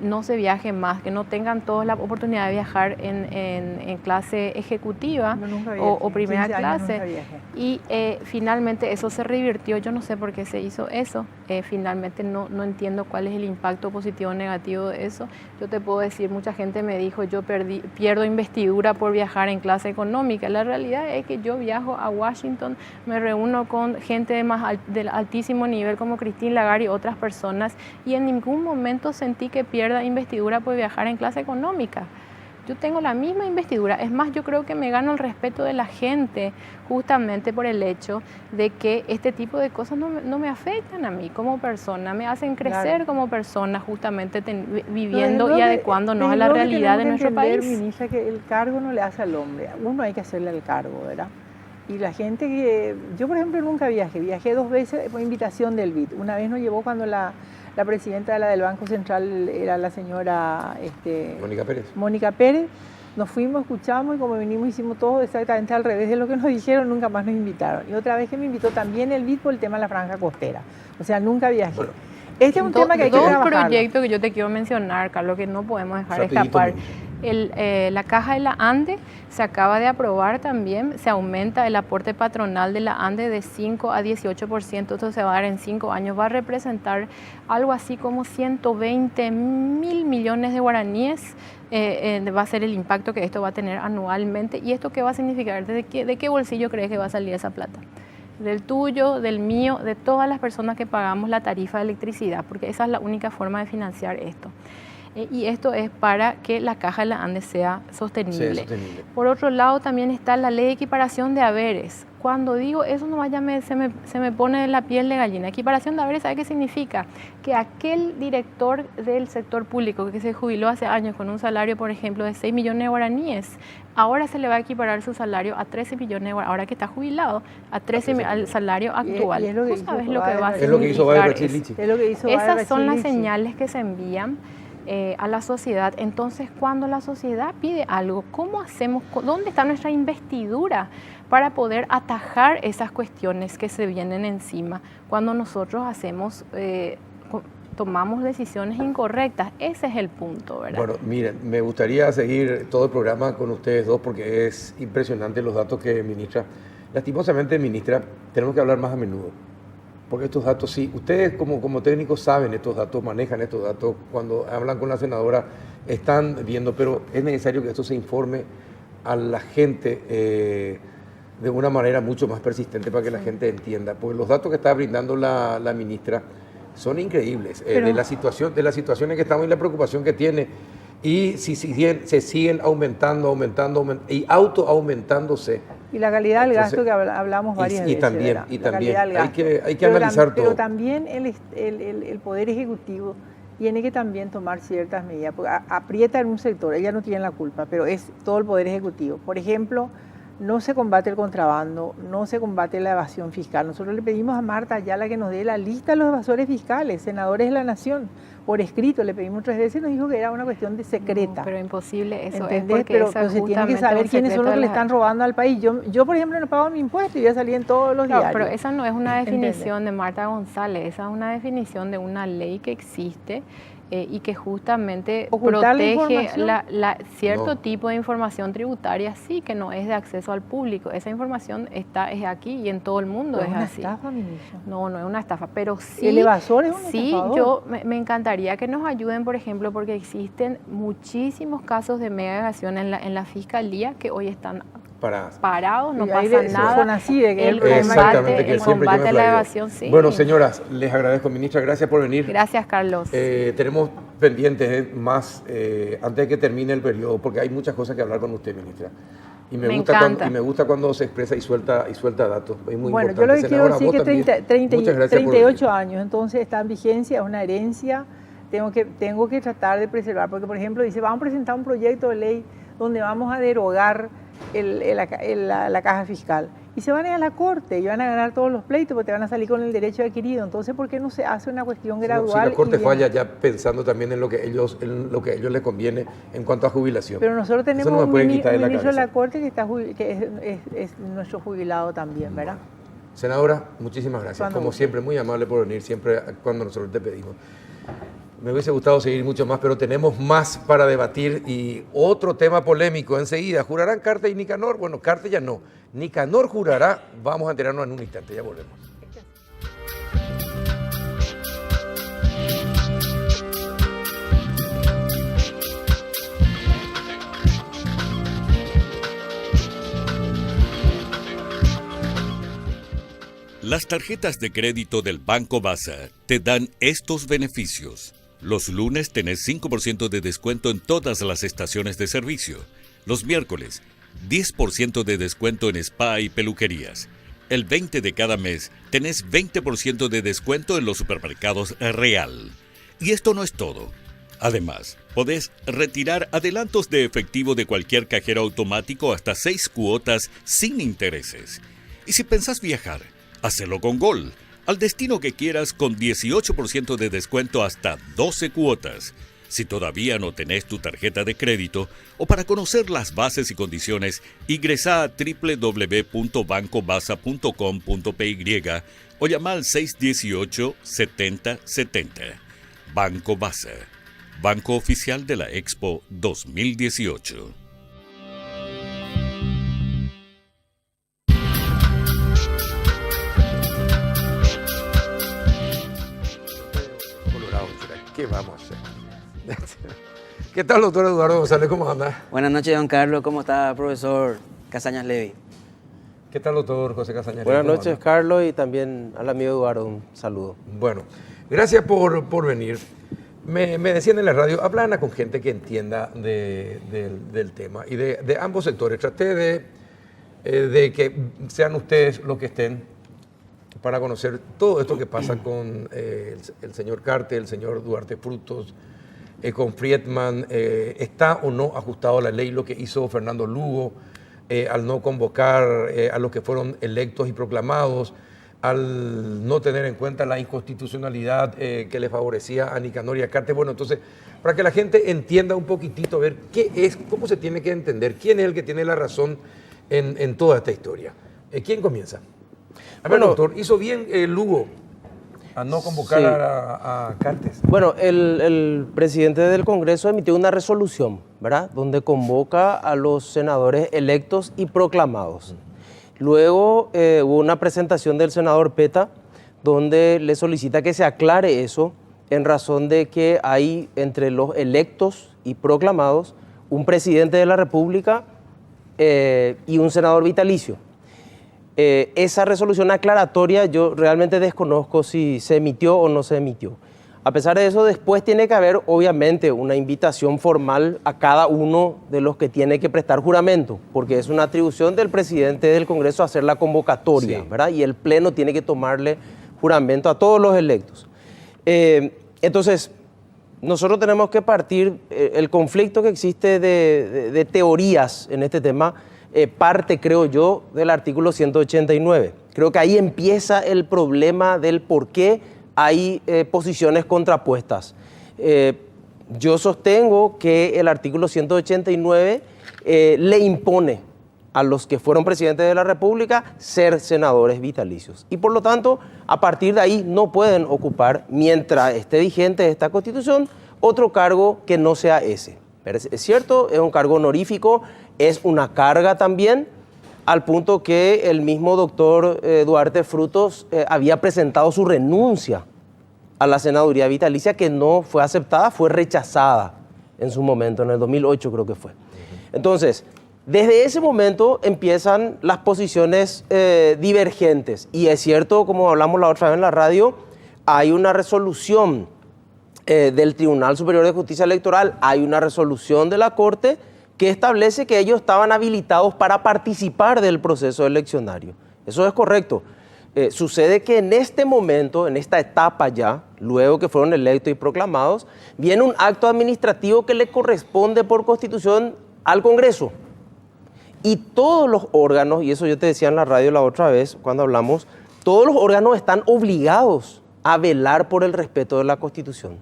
Speaker 3: no se viaje más, que no tengan todos la oportunidad de viajar en clase ejecutiva o primera clase. Y finalmente eso se revirtió. Yo no sé por qué se hizo eso. Finalmente no entiendo cuál es el impacto positivo o negativo de eso. Yo te puedo decir, mucha gente me dijo, yo pierdo investidura por viajar en clase económica. La realidad es que yo viajo a Washington, me reúno con gente de altísimo nivel como Christine Lagarde y otras personas, y en ningún momento sentí que pierda investidura por viajar en clase económica. Yo tengo la misma investidura, es más, yo creo que me gano el respeto de la gente justamente por el hecho de que este tipo de cosas no me afectan a mí como persona, me hacen crecer como persona justamente viviendo y adecuándonos a la realidad de nuestro país.
Speaker 4: Ministra, que el cargo no le hace al hombre, uno hay que hacerle el cargo, ¿verdad? Y la gente que... Yo, por ejemplo, nunca viajé 2 veces por invitación del BID. Una vez nos llevó cuando la presidenta del Banco Central era la señora Mónica Pérez. Nos fuimos, escuchamos y como venimos hicimos todo exactamente al revés de lo que nos dijeron, nunca más nos invitaron. Y otra vez que me invitó también el BID por el tema de la franja costera. O sea, nunca viajé. Bueno, este es un tema que hay que trabajarlo.
Speaker 3: Dos proyectos que yo te quiero mencionar, Carlos, que no podemos dejar escapar. La caja de la ANDE se acaba de aprobar también, se aumenta el aporte patronal de la ANDE de 5 a 18%, esto se va a dar en 5 años, va a representar algo así como 120 mil millones de guaraníes, va a ser el impacto que esto va a tener anualmente. ¿Y esto qué va a significar? ¿De qué bolsillo crees que va a salir esa plata? Del tuyo, del mío, de todas las personas que pagamos la tarifa de electricidad, porque esa es la única forma de financiar esto. Y esto es para que la caja de la ANDE sea sostenible. Por otro lado, también está la ley de equiparación de haberes. Cuando digo eso, nomás ya se me pone la piel de gallina. Equiparación de haberes, ¿sabe qué significa? Que aquel director del sector público que se jubiló hace años con un salario, por ejemplo, de 6 millones de guaraníes, ahora se le va a equiparar su salario a 13 millones de guaraníes, ahora que está jubilado, a 13 al salario actual. ¿Tú sabes lo que va a significar eso? Esas son las señales que se envían a la sociedad. Entonces, cuando la sociedad pide algo, ¿cómo hacemos? ¿Dónde está nuestra investidura para poder atajar esas cuestiones que se vienen encima cuando nosotros tomamos decisiones incorrectas? Ese es el punto, ¿verdad?
Speaker 1: Bueno, miren, me gustaría seguir todo el programa con ustedes dos porque es impresionante los datos que ministra. Lastimosamente, ministra, tenemos que hablar más a menudo. Porque estos datos, sí, ustedes como técnicos saben estos datos, manejan estos datos, cuando hablan con la senadora están viendo, pero es necesario que esto se informe a la gente de una manera mucho más persistente para que la gente entienda, porque los datos que está brindando la ministra son increíbles, de la situación en que estamos y la preocupación que tiene, y si se siguen aumentando y autoaumentándose.
Speaker 4: Y la calidad del gasto que hablamos varias veces.
Speaker 1: Y también hay que analizar todo.
Speaker 4: Pero también el Poder Ejecutivo tiene que también tomar ciertas medidas, porque aprieta en un sector, ella no tiene la culpa, pero es todo el Poder Ejecutivo. Por ejemplo, no se combate el contrabando, no se combate la evasión fiscal. Nosotros le pedimos a Marta Ayala que nos dé la lista de los evasores fiscales, senadores de la Nación, por escrito. Le pedimos 3 veces y nos dijo que era una cuestión de secreta.
Speaker 3: No, pero imposible eso.
Speaker 4: ¿Entendés? Es porque pero se tiene que saber quiénes son los que le están robando al país. Yo, por ejemplo, no pago mi impuesto y voy a salir en todos los diarios.
Speaker 3: Pero esa no es una definición de Marta González, esa es una definición de una ley que existe y que justamente protege cierto tipo de información tributaria, sí, que no es de acceso al público. Esa información es aquí y en todo el mundo es así. ¿Es una estafa, ministra? No, no es una estafa, pero sí.
Speaker 4: ¿El evasor es un estafador?
Speaker 3: Yo me encantaría que nos ayuden, por ejemplo, porque existen muchísimos casos de mega evasión en la fiscalía que hoy están parados, no pasa nada.
Speaker 4: Son así de que
Speaker 3: el combate a la evasión, sí.
Speaker 1: Bueno, señoras, les agradezco, ministra, gracias por venir.
Speaker 3: Gracias, Carlos.
Speaker 1: Tenemos pendientes más antes de que termine el periodo, porque hay muchas cosas que hablar con usted, ministra. Y me gusta cuando se expresa y suelta datos. Es muy importante.
Speaker 4: Yo lo que quiero decir es que 38 años, entonces está en vigencia, es una herencia. Tengo que tratar de preservar, porque por ejemplo dice, vamos a presentar un proyecto de ley donde vamos a derogar la caja fiscal. Y se van a ir a la corte y van a ganar todos los pleitos porque te van a salir con el derecho adquirido. Entonces, ¿por qué no se hace una cuestión gradual?
Speaker 1: Si la corte falla ya pensando también en lo que a ellos les conviene en cuanto a jubilación.
Speaker 4: Pero nosotros tenemos un ministro de la corte que es nuestro jubilado también, ¿verdad?
Speaker 1: Senadora, muchísimas gracias.
Speaker 4: Cuando
Speaker 1: Como
Speaker 4: guste.
Speaker 1: siempre, muy amable por venir, siempre cuando nosotros te pedimos. Me hubiese gustado seguir mucho más, pero tenemos más para debatir y otro tema polémico enseguida. ¿Jurarán Cartes y Nicanor? Bueno, Cartes ya no. Nicanor jurará. Vamos a enterarnos en un instante, ya volvemos.
Speaker 2: Las tarjetas de crédito del Banco Basa te dan estos beneficios. Los lunes tenés 5% de descuento en todas las estaciones de servicio. Los miércoles, 10% de descuento en spa y peluquerías. El 20 de cada mes tenés 20% de descuento en los supermercados Real. Y esto no es todo. Además, podés retirar adelantos de efectivo de cualquier cajero automático hasta 6 cuotas sin intereses. Y si pensás viajar, hacelo con Gol, al destino que quieras con 18% de descuento hasta 12 cuotas. Si todavía no tenés tu tarjeta de crédito o para conocer las bases y condiciones, ingresa a www.bancobasa.com.py o llama al 618-7070. Banco Basa, Banco Oficial de la Expo 2018.
Speaker 1: ¿Qué vamos a hacer? ¿Qué tal, doctor Eduardo González? ¿Cómo anda?
Speaker 5: Buenas noches, don Carlos. ¿Cómo está, profesor Casañas Levy?
Speaker 1: ¿Qué tal, doctor José Casañas?
Speaker 6: Buenas
Speaker 1: ¿Cómo
Speaker 6: noches,
Speaker 1: anda?
Speaker 6: Carlos, y también al amigo Eduardo, un saludo.
Speaker 1: Bueno, gracias por venir. Me decían en la radio, hablan con gente que entienda del tema y de ambos sectores. Traté de que sean ustedes los que estén para conocer todo esto que pasa con el señor Cartes, el señor Duarte Frutos, con Friedman. ¿Está o no ajustado a la ley lo que hizo Fernando Lugo al no convocar a los que fueron electos y proclamados, al no tener en cuenta la inconstitucionalidad que le favorecía a Nicanor y a Cartes? Bueno, entonces, para que la gente entienda un poquitito, ver qué es, cómo se tiene que entender, quién es el que tiene la razón en toda esta historia. ¿Quién comienza? A ver,
Speaker 6: Bueno,
Speaker 1: doctor, ¿hizo bien Lugo a no convocar
Speaker 6: sí.
Speaker 1: a Cartes?
Speaker 6: Bueno, el presidente del Congreso emitió una resolución, ¿verdad?, donde convoca a los senadores electos y proclamados. Luego hubo una presentación del senador Peta, donde le solicita que se aclare eso, en razón de que hay entre los electos y proclamados un presidente de la República y un senador vitalicio. Esa resolución aclaratoria yo realmente desconozco si se emitió o no se emitió. A pesar de eso, después tiene que haber obviamente una invitación formal a cada uno de los que tiene que prestar juramento, porque es una atribución del presidente del Congreso hacer la convocatoria,
Speaker 1: Sí.
Speaker 6: ¿verdad? Y el Pleno tiene que tomarle juramento a todos los electos. Entonces, nosotros tenemos que partir, el conflicto que existe de teorías en este tema, parte, creo yo, del artículo 189. Creo que ahí empieza el problema del por qué hay posiciones contrapuestas. Yo sostengo que el artículo 189 le impone a los que fueron presidentes de la República ser senadores vitalicios. Y por lo tanto, a partir de ahí no pueden ocupar, mientras esté vigente esta Constitución, otro cargo que no sea ese. Pero es cierto, es un cargo honorífico, es una carga también, al punto que el mismo doctor Duarte Frutos había presentado su renuncia a la senaduría vitalicia, que no fue aceptada, fue rechazada en su momento, en el 2008 creo que fue. Entonces, desde ese momento empiezan las posiciones divergentes. Y es cierto, como hablamos la otra vez en la radio, hay una resolución del Tribunal Superior de Justicia Electoral, hay una resolución de la Corte que establece que ellos estaban habilitados para participar del proceso eleccionario. Eso es correcto. Sucede que en este momento, en esta etapa ya, luego que fueron electos y proclamados, viene un acto administrativo que le corresponde por Constitución al Congreso. Y todos los órganos, y eso yo te decía en la radio la otra vez cuando hablamos, todos los órganos están obligados a velar por el respeto de la Constitución.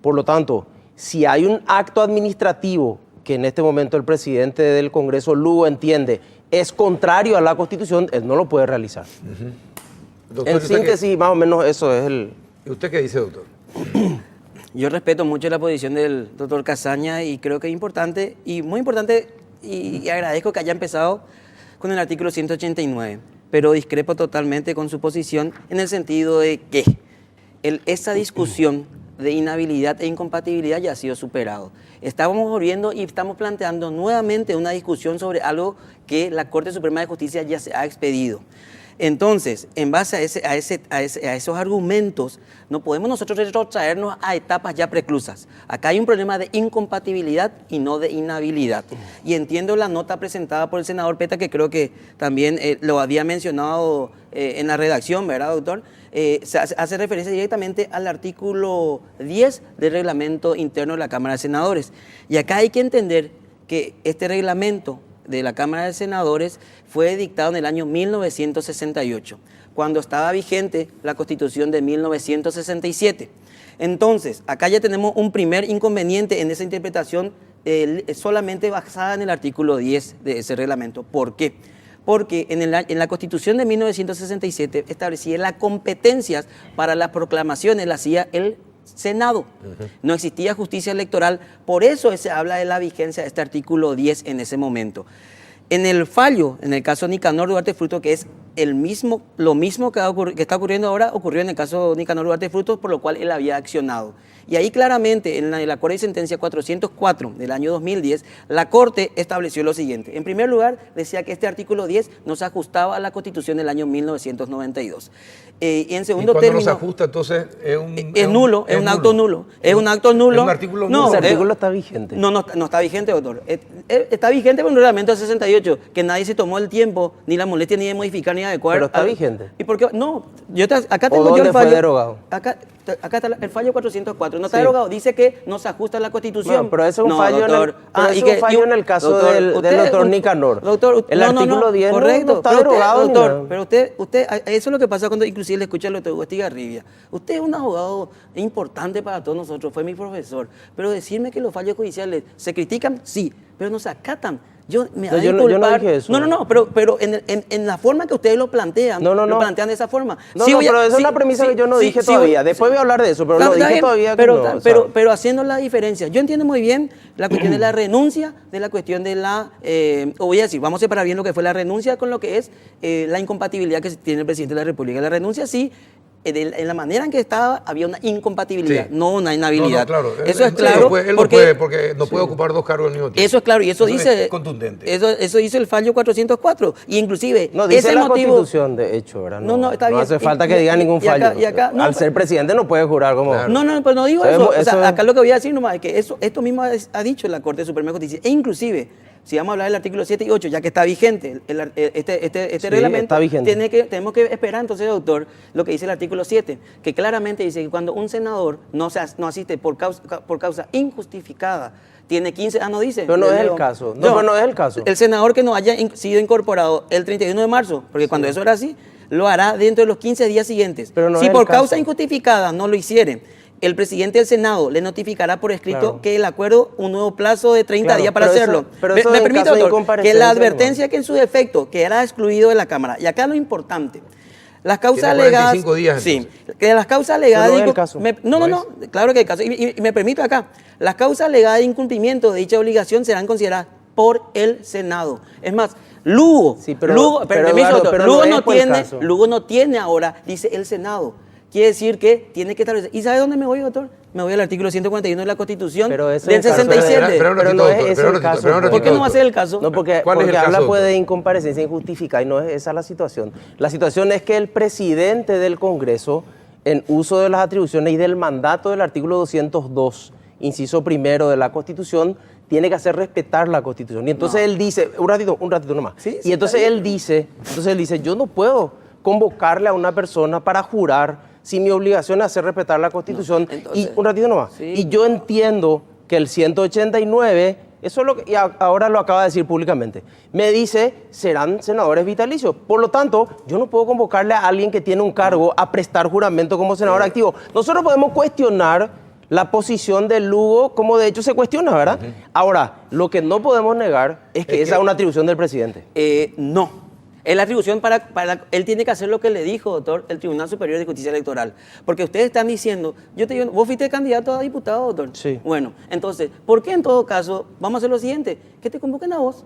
Speaker 6: Por lo tanto, si hay un acto administrativo que en este momento el presidente del Congreso, Lugo, entiende es contrario a la Constitución, él no lo puede realizar.
Speaker 1: Doctor,
Speaker 6: En
Speaker 1: ¿y usted
Speaker 6: síntesis, más o menos eso es el...
Speaker 1: ¿Y usted qué dice, doctor?
Speaker 5: Yo respeto mucho la posición del doctor Casaña y creo que es importante y muy importante y agradezco que haya empezado con el artículo 189, pero discrepo totalmente con su posición en el sentido de que esa discusión de inhabilidad e incompatibilidad ya ha sido superado. Estamos volviendo y estamos planteando nuevamente una discusión sobre algo que la Corte Suprema de Justicia ya se ha expedido. Entonces, en base a esos argumentos, no podemos nosotros retrotraernos a etapas ya preclusas. Acá hay un problema de incompatibilidad y no de inhabilidad. Y entiendo la nota presentada por el senador Peta, que creo que también lo había mencionado en la redacción, ¿verdad, doctor? Se hace referencia directamente al artículo 10 del reglamento interno de la Cámara de Senadores. Y acá hay que entender que este reglamento de la Cámara de Senadores fue dictado en el año 1968, cuando estaba vigente la Constitución de 1967. Entonces, acá ya tenemos un primer inconveniente en esa interpretación solamente basada en el artículo 10 de ese reglamento. ¿Por qué? Porque en la Constitución de 1967 establecía las competencias para las proclamaciones, las hacía el Senado. No existía justicia electoral, por eso se habla de la vigencia de este artículo 10 en ese momento. En el fallo, en el caso Nicanor Duarte Frutos, que es lo mismo que está ocurriendo ahora, ocurrió en el caso Nicanor Duarte Frutos, por lo cual él había accionado. Y ahí claramente, en el acuerdo de sentencia 404 del año 2010, la Corte estableció lo siguiente. En primer lugar, decía que este artículo 10 no se ajustaba a la Constitución del año 1992. Y en segundo término...
Speaker 1: ¿Y cuando no se ajusta, entonces
Speaker 5: es nulo, es un acto nulo. Es un acto nulo.
Speaker 1: ¿Es un artículo nulo?
Speaker 5: No,
Speaker 6: Ese artículo está vigente.
Speaker 5: No está vigente, doctor. Está vigente por un reglamento de 68, que nadie se tomó el tiempo, ni la molestia, ni de modificar, ni de adecuar.
Speaker 6: Pero está vigente.
Speaker 5: ¿Y por qué? No, acá
Speaker 6: ¿O
Speaker 5: tengo yo
Speaker 6: dónde
Speaker 5: el fallo.
Speaker 6: fue derogado?
Speaker 5: Acá está el fallo 404. No está
Speaker 6: Sí.
Speaker 5: derogado. Dice que no se ajusta a la Constitución.
Speaker 6: Bueno, pero ese es un
Speaker 5: No,
Speaker 6: fallo,
Speaker 5: doctor.
Speaker 6: en el caso
Speaker 5: doctor,
Speaker 6: del doctor Nicanor.
Speaker 5: Doctor,
Speaker 6: el artículo 10 no está
Speaker 5: pero
Speaker 6: derogado ni
Speaker 5: doctor,
Speaker 6: nada.
Speaker 5: pero usted, eso es lo que pasa cuando inclusive le escucha lo de Estigarribia. Usted es un abogado importante para todos nosotros, fue mi profesor. Pero decirme que los fallos judiciales se critican, sí, pero no se acatan. Yo no
Speaker 6: dije eso.
Speaker 5: No, pero en la forma que ustedes lo plantean, lo plantean de esa forma.
Speaker 6: Pero esa es una premisa que yo no dije todavía. Después voy a hablar de eso, pero no dije todavía que no.
Speaker 5: Pero haciendo la diferencia. Yo entiendo muy bien la cuestión de la renuncia, de la cuestión de la... o voy a decir, vamos a separar bien lo que fue la renuncia con lo que es la incompatibilidad que tiene el presidente de la República. La renuncia sí... En la manera en que estaba había una incompatibilidad, no una inhabilidad.
Speaker 1: No, claro.
Speaker 5: Eso es claro.
Speaker 1: Porque no puede ocupar dos cargos al mismo tiempo.
Speaker 5: Eso es claro y eso dice...
Speaker 1: Es contundente.
Speaker 5: Eso dice el fallo 404. Y inclusive...
Speaker 6: No, dice
Speaker 5: ese
Speaker 6: la
Speaker 5: motivo,
Speaker 6: Constitución, de hecho, ¿verdad?
Speaker 5: No, está bien.
Speaker 6: No hace falta que diga ningún fallo. Al ser presidente no puede jurar como...
Speaker 1: Claro.
Speaker 5: No, pues no digo eso. O sea, acá lo que voy a decir nomás es que esto mismo ha dicho la Corte Suprema de Justicia. E inclusive... Si vamos a hablar del artículo 7 y 8, ya que está vigente este reglamento,
Speaker 6: está vigente.
Speaker 5: tenemos que esperar entonces, doctor, lo que dice el artículo 7, que claramente dice que cuando un senador no asiste por causa injustificada, tiene 15... no dice.
Speaker 6: Pero no es el caso. No, pero no es el caso.
Speaker 5: El senador que no haya sido incorporado el 31 de marzo, porque cuando eso era así, lo hará dentro de los 15 días siguientes.
Speaker 6: Pero no
Speaker 5: si
Speaker 6: es
Speaker 5: por
Speaker 6: el caso.
Speaker 5: causa injustificada no lo hiciere, el presidente del Senado le notificará por escrito que el acuerdo, un nuevo plazo de 30 días para hacerlo.
Speaker 6: Pero eso
Speaker 5: me permite, doctor, que la advertencia
Speaker 6: no.
Speaker 5: que en su defecto quedará excluido de la Cámara. Y acá lo importante, las causas
Speaker 1: Tiene
Speaker 5: alegadas...
Speaker 1: 45 días,
Speaker 5: sí, que las causas alegadas...
Speaker 6: Pero no es el caso.
Speaker 5: No, claro que es el caso. Y me permito acá, las causas alegadas de incumplimiento de dicha obligación serán consideradas por el Senado. Es más, Lugo, Lugo no tiene ahora, dice el Senado. Quiere decir que tiene que establecer. ¿Y sabe dónde me voy, doctor? Me voy al artículo 141 de la Constitución del 67.
Speaker 6: Pero no es ese el caso.
Speaker 5: ¿Por qué no va a ser el caso?
Speaker 6: No, porque habla pues de incomparecencia injustificada y no es esa la situación. La situación es que el presidente del Congreso, en uso de las atribuciones y del mandato del artículo 202, inciso primero de la Constitución, tiene que hacer respetar la Constitución. Y entonces él dice, un ratito nomás. Y entonces él dice, yo no puedo convocarle a una persona para jurar si mi obligación es hacer respetar la Constitución. Y un ratito nomás.
Speaker 5: Sí.
Speaker 6: Y yo entiendo que el 189, eso es lo que, y ahora lo acaba de decir públicamente, me dice, serán senadores vitalicios. Por lo tanto, yo no puedo convocarle a alguien que tiene un cargo a prestar juramento como senador activo. Nosotros podemos cuestionar la posición de Lugo, como de hecho se cuestiona, ¿verdad? Ahora, lo que no podemos negar es que esa es una atribución del presidente.
Speaker 5: No. Es la atribución él tiene que hacer lo que le dijo, doctor, el Tribunal Superior de Justicia Electoral. Porque ustedes están diciendo, yo te digo, vos fuiste candidato a diputado, doctor.
Speaker 6: Sí.
Speaker 5: Bueno, entonces, ¿por qué en todo caso vamos a hacer lo siguiente? Que te convoquen a vos.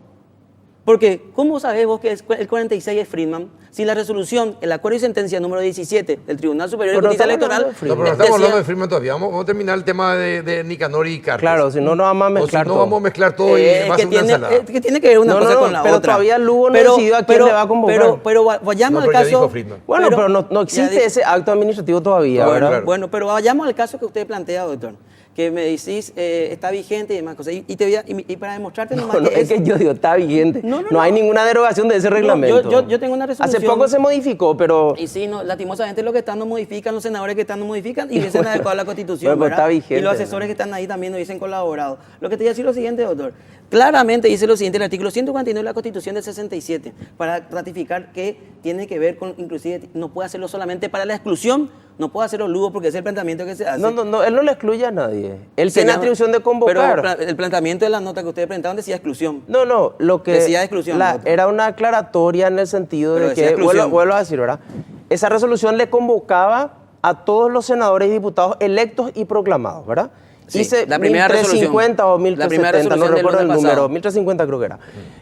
Speaker 5: Porque, ¿cómo sabés vos que el 46 es Friedman? Si la resolución, el acuerdo y sentencia número 17 del Tribunal Superior de Justicia Electoral...
Speaker 1: No, pero no estamos hablando de Friedman todavía. Vamos a terminar el tema de Nicanor y Cartes.
Speaker 6: Claro, si no, no vamos a mezclar
Speaker 1: todo. Vamos a mezclar todo y va a ser una ensalada.
Speaker 5: Que tiene que ver una cosa con la
Speaker 6: pero
Speaker 5: otra.
Speaker 6: Pero todavía Lugo no decidió a quién le va a convocar.
Speaker 5: Pero vayamos al caso...
Speaker 6: Bueno, pero no existe ese acto administrativo todavía, ¿verdad?
Speaker 1: Claro.
Speaker 5: Bueno, pero vayamos al caso que usted plantea, doctor. Que me decís, está vigente y demás cosas. Y para demostrarte nomás
Speaker 6: es que yo digo, está vigente. No hay ninguna derogación de ese reglamento.
Speaker 5: Yo tengo una resolución.
Speaker 6: Hace poco se modificó, pero...
Speaker 5: Y sí, no, lastimosamente lo que están no modifican, los senadores que están no modifican y hubiesen adecuado la Constitución,
Speaker 6: bueno,
Speaker 5: ¿verdad?
Speaker 6: Está vigente,
Speaker 5: y los asesores que están ahí también no hubiesen colaborado. Lo que te voy a decir es lo siguiente, doctor. Claramente dice lo siguiente, el artículo 149 de la Constitución del 67, para ratificar que tiene que ver con, inclusive, no puede hacerlo solamente para la exclusión, no puede hacerlo Lugo porque es el planteamiento que se hace.
Speaker 6: No, él no le excluye a nadie. Él tiene atribución de convocar.
Speaker 5: Pero el planteamiento de la nota que ustedes presentaron decía exclusión.
Speaker 6: No, lo que
Speaker 5: decía exclusión.
Speaker 6: Era una aclaratoria en el sentido
Speaker 5: pero
Speaker 6: de que, vuelvo a decir, ¿verdad? Esa resolución le convocaba a todos los senadores y diputados electos y proclamados, ¿verdad?
Speaker 5: Sí,
Speaker 6: Dice
Speaker 5: la primera
Speaker 6: 1350 o 1370, no recuerdo el número, 1350 creo que era.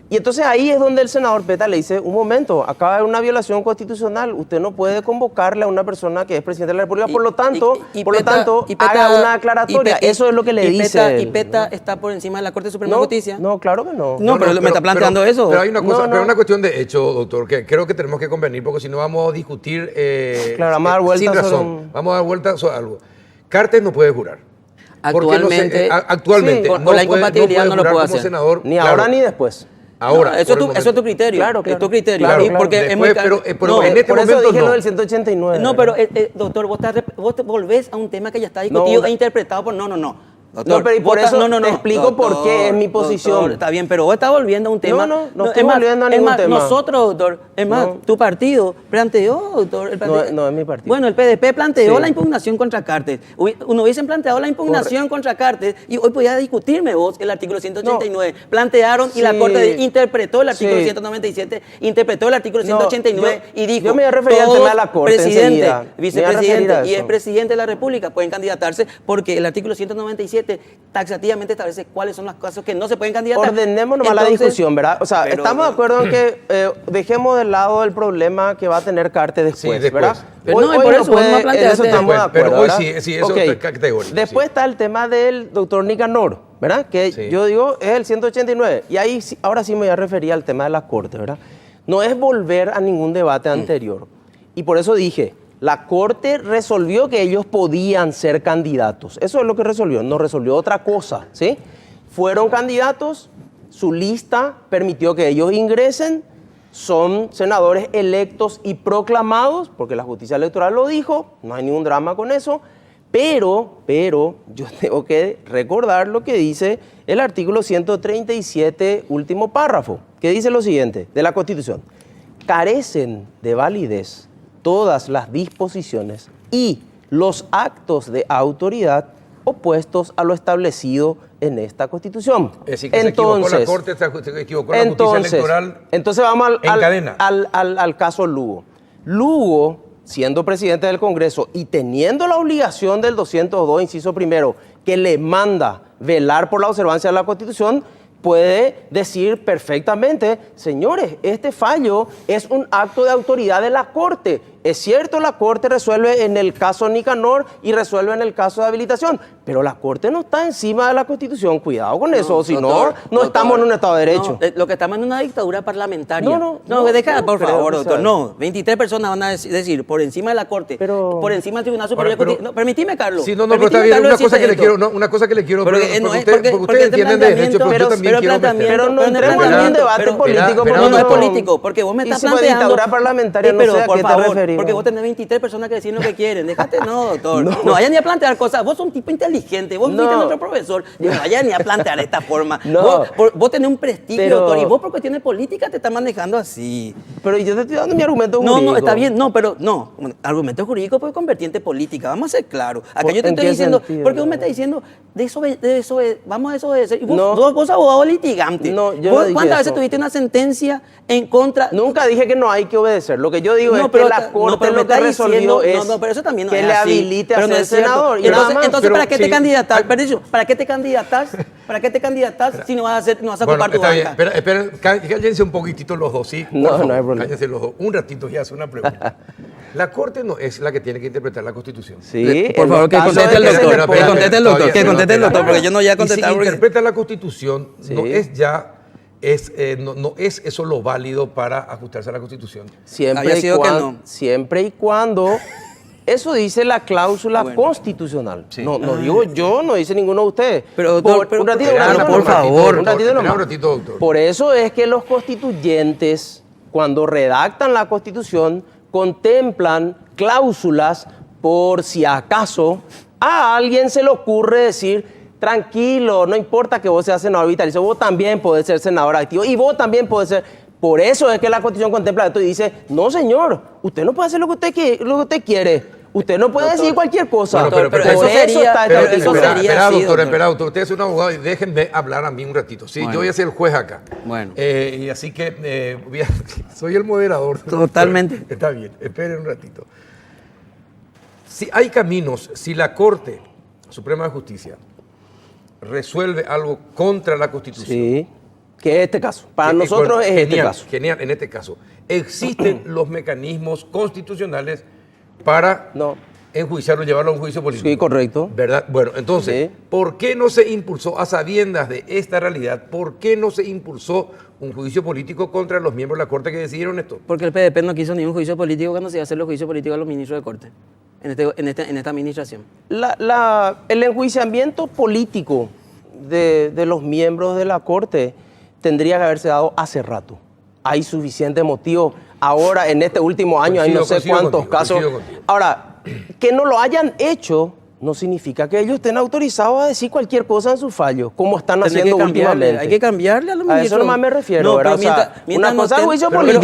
Speaker 6: Y entonces ahí es donde el senador Peta le dice, un momento, acaba de haber una violación constitucional, usted no puede convocarle a una persona que es presidente de la República, por lo tanto, haga una aclaratoria. Eso es lo que le dice.
Speaker 5: ¿Y Peta está por encima de la Corte Suprema de Justicia?
Speaker 6: No, claro que no.
Speaker 5: No, pero me está planteando eso.
Speaker 1: Pero hay una cosa, pero una cuestión de hecho, doctor, que creo que tenemos que convenir, porque si no vamos a discutir
Speaker 6: claro, vamos a dar vueltas
Speaker 1: sin razón. Vamos a dar vueltas sobre algo. Cartes no puede jurar.
Speaker 5: Actualmente,
Speaker 1: actualmente
Speaker 5: por la incompatibilidad no lo puede hacer.
Speaker 1: Senador,
Speaker 6: ni ahora ni después.
Speaker 1: Ahora,
Speaker 5: no, eso es tu criterio.
Speaker 6: Claro.
Speaker 5: Es tu criterio.
Speaker 6: Claro.
Speaker 5: Porque
Speaker 1: después,
Speaker 5: es muy
Speaker 1: pero en este
Speaker 6: por
Speaker 1: momento
Speaker 6: eso dije
Speaker 1: no.
Speaker 6: lo del 189.
Speaker 5: No, pero doctor, vos te volvés a un tema que ya está discutido e interpretado por... No. Doctor,
Speaker 6: no, pero y por eso te explico
Speaker 5: doctor,
Speaker 6: por qué es mi posición.
Speaker 5: Doctor, está bien, pero vos estás volviendo a un tema.
Speaker 6: No estoy volviendo a ningún tema.
Speaker 5: Nosotros, doctor, es más, tu partido planteó, doctor.
Speaker 6: No es mi partido.
Speaker 5: Bueno, el PDP planteó la impugnación contra Cartes. Uno hubiesen planteado la impugnación contra Cartes y hoy podía discutirme vos el artículo 189. Plantearon y la Corte interpretó el artículo 197, interpretó el artículo 189 y dijo:
Speaker 6: yo me voy a referir al tema de la Corte
Speaker 5: presidente,
Speaker 6: enseguida.
Speaker 5: vicepresidente y expresidente de la República pueden candidatarse porque el artículo 197 taxativamente establece cuáles son los casos que no se pueden candidatar.
Speaker 6: Ordenemos nomás la discusión, ¿verdad? O sea, estamos de acuerdo en que dejemos de lado el problema que va a tener Cartes después, ¿verdad?
Speaker 5: Pero hoy por eso vamos a plantear
Speaker 6: eso estamos de acuerdo,
Speaker 1: pero hoy
Speaker 6: ¿verdad?
Speaker 1: sí, eso es categórico.
Speaker 6: Después está el tema del doctor Nicanor, ¿verdad? Que yo digo es el 189. Y ahí ahora sí me voy a referir al tema de la Corte, ¿verdad? No es volver a ningún debate anterior. Y por eso dije, la Corte resolvió que ellos podían ser candidatos. Eso es lo que resolvió, no resolvió otra cosa, ¿sí? Fueron candidatos, su lista permitió que ellos ingresen, son senadores electos y proclamados, porque la justicia electoral lo dijo, no hay ningún drama con eso, pero yo tengo que recordar lo que dice el artículo 137, último párrafo, que dice lo siguiente de la Constitución: carecen de validez todas las disposiciones y los actos de autoridad opuestos a lo establecido en esta Constitución.
Speaker 1: Es decir, que entonces, se equivocó la Corte, se equivocó la justicia electoral.
Speaker 6: Entonces vamos al caso Lugo. Lugo, siendo presidente del Congreso y teniendo la obligación del 202, inciso primero, que le manda velar por la observancia de la Constitución, puede decir perfectamente: señores, este fallo es un acto de autoridad de la Corte. Es cierto, la Corte resuelve en el caso Nicanor y resuelve en el caso de habilitación, pero la Corte no está encima de la Constitución. Cuidado con eso, si no estamos en un Estado de Derecho.
Speaker 5: No, lo que estamos en una dictadura parlamentaria.
Speaker 6: Deja,
Speaker 5: por favor, doctor. No, 23 personas van a decir por encima de la Corte, por encima del Tribunal Superior de Justicia. No, permitime, Carlos.
Speaker 1: Sí, pero está bien. Una cosa que le quiero, porque ustedes entienden de derecho, pero yo también quiero meter.
Speaker 6: Pero no entremos en un debate político.
Speaker 5: No es político, porque vos me estás planteando.
Speaker 6: Dictadura parlamentaria, no sé a qué te referís.
Speaker 5: Porque vos tenés 23 personas que deciden lo que quieren. Déjate, no, doctor. No vayan ni a plantear cosas. Vos sos un tipo inteligente. Vos fuiste nuestro profesor. No vayan ni a plantear de esta forma.
Speaker 6: No.
Speaker 5: Vos tenés un prestigio,
Speaker 6: Pero-
Speaker 5: doctor. Y vos por cuestiones políticas te estás manejando así.
Speaker 6: Pero yo te estoy dando mi argumento
Speaker 5: No,
Speaker 6: jurídico.
Speaker 5: no, está bien. No, pero no. Argumento jurídico puede convertir en política. Vamos a ser claros. Acá yo te
Speaker 6: ¿En
Speaker 5: estoy
Speaker 6: qué
Speaker 5: diciendo,
Speaker 6: sentido?
Speaker 5: porque vos me estás diciendo, vamos a desobedecer. Y vos,
Speaker 6: No.
Speaker 5: vos abogado litigante.
Speaker 6: No, yo
Speaker 5: ¿Vos
Speaker 6: no dije
Speaker 5: ¿Cuántas veces
Speaker 6: eso.
Speaker 5: tuviste una sentencia en contra?
Speaker 6: Nunca dije que no hay que obedecer. Lo que yo digo
Speaker 5: No,
Speaker 6: es
Speaker 5: pero
Speaker 6: que la
Speaker 5: ta-
Speaker 6: Corte
Speaker 5: no, pero me
Speaker 6: lo que
Speaker 5: está
Speaker 6: resolvió
Speaker 5: diciendo-
Speaker 6: es
Speaker 5: no, pero eso también no
Speaker 6: que
Speaker 5: es
Speaker 6: le
Speaker 5: así.
Speaker 6: habilite a
Speaker 5: Pero no
Speaker 6: ser
Speaker 5: es cierto.
Speaker 6: senador. Y
Speaker 5: Entonces,
Speaker 6: nada más.
Speaker 5: entonces, ¿para qué
Speaker 1: Pero
Speaker 5: te
Speaker 1: sí.
Speaker 5: candidatas? Perdón, ¿para qué te candidatas? ¿Para qué te candidatas si no vas a hacer, no vas a
Speaker 1: Bueno,
Speaker 5: ocupar tu
Speaker 1: está bien.
Speaker 5: banca?
Speaker 1: Espera, cállense un poquitito los dos, ¿sí? Por
Speaker 6: No,
Speaker 1: favor,
Speaker 6: no hay problema.
Speaker 1: Cállense los dos. Un ratito y hace una pregunta. La Corte no es la que tiene que interpretar la Constitución.
Speaker 6: Sí,
Speaker 5: Por
Speaker 6: en
Speaker 5: favor,
Speaker 6: los
Speaker 5: que
Speaker 6: casos
Speaker 5: conteste el
Speaker 6: de que se
Speaker 5: doctor,
Speaker 6: le
Speaker 5: que
Speaker 6: ponga-
Speaker 5: conteste el doctor, que conteste el doctor, porque yo no voy a contestar
Speaker 1: Y si
Speaker 5: porque-
Speaker 1: interpreta la Constitución, no
Speaker 6: Sí.
Speaker 1: es ya... no es eso lo válido para ajustarse a la Constitución.
Speaker 6: Siempre
Speaker 5: Había
Speaker 6: y,
Speaker 5: sido que no.
Speaker 6: siempre y cuando eso dice la cláusula constitucional.
Speaker 1: Sí.
Speaker 6: No digo yo, no dice ninguno de ustedes.
Speaker 5: Pero, doctor, pero-
Speaker 6: un ratito,
Speaker 5: Espera,
Speaker 6: un ratito
Speaker 5: por
Speaker 6: nomás.
Speaker 5: favor.
Speaker 6: Un ratito
Speaker 1: Espera
Speaker 6: nomás.
Speaker 1: un ratito, doctor.
Speaker 6: Por eso es que los constituyentes, cuando redactan la Constitución, contemplan cláusulas por si acaso a alguien se le ocurre decir: tranquilo, no importa que vos seas senador vitalicio, vos también podés ser senador activo y vos también podés ser... Por eso es que la Constitución contempla esto y dice: no, señor, usted no puede hacer lo que usted quiere. Usted no puede decir cualquier cosa.
Speaker 1: Bueno, pero
Speaker 6: Por
Speaker 5: eso sería-
Speaker 6: está
Speaker 5: pero
Speaker 6: establecido.
Speaker 5: eso sería
Speaker 1: espera,
Speaker 5: así,
Speaker 1: doctor,
Speaker 5: doctor.
Speaker 1: espera, doctor. Usted es un abogado y déjenme hablar a mí un ratito. Sí,
Speaker 5: Bueno.
Speaker 1: yo voy a ser el juez acá.
Speaker 5: Bueno.
Speaker 1: Y así que soy el moderador.
Speaker 5: Totalmente.
Speaker 1: Está bien, esperen un ratito. Si hay caminos, si la Corte Suprema de Justicia resuelve algo contra la Constitución.
Speaker 6: Sí, que es este caso. Para
Speaker 1: que-
Speaker 6: nosotros
Speaker 1: bueno,
Speaker 6: es este
Speaker 1: genial,
Speaker 6: caso.
Speaker 1: Genial, en este caso. ¿Existen los mecanismos constitucionales para
Speaker 6: No.
Speaker 1: enjuiciarlo, llevarlo a un juicio político?
Speaker 6: Sí, correcto.
Speaker 1: ¿Verdad? Bueno, entonces,
Speaker 6: Sí.
Speaker 1: ¿por qué no se impulsó, a sabiendas de esta realidad, por qué no se impulsó un juicio político contra los miembros de la Corte que decidieron esto?
Speaker 5: Porque el PDP no quiso ningún juicio político cuando se iba a hacer los juicios políticos a los ministros de corte en esta administración.
Speaker 6: El enjuiciamiento político de los miembros de la Corte tendría que haberse dado hace rato. Hay suficiente motivo. Ahora, en este último año, hay no sé
Speaker 1: Coincido
Speaker 6: cuántos
Speaker 1: contigo,
Speaker 6: casos.
Speaker 1: coincido contigo.
Speaker 6: Ahora, que no lo hayan hecho no significa que ellos estén autorizados a decir cualquier cosa en su fallo, como están
Speaker 5: Tenés
Speaker 6: haciendo
Speaker 5: que cambiarle,
Speaker 6: últimamente.
Speaker 5: hay que cambiarle a los
Speaker 6: A
Speaker 5: ministros.
Speaker 6: eso nomás me refiero,
Speaker 5: No,
Speaker 6: ¿verdad?
Speaker 5: pero
Speaker 6: O sea,
Speaker 5: mientras
Speaker 6: una cosa es
Speaker 5: no
Speaker 6: juicio
Speaker 1: Pero
Speaker 6: político.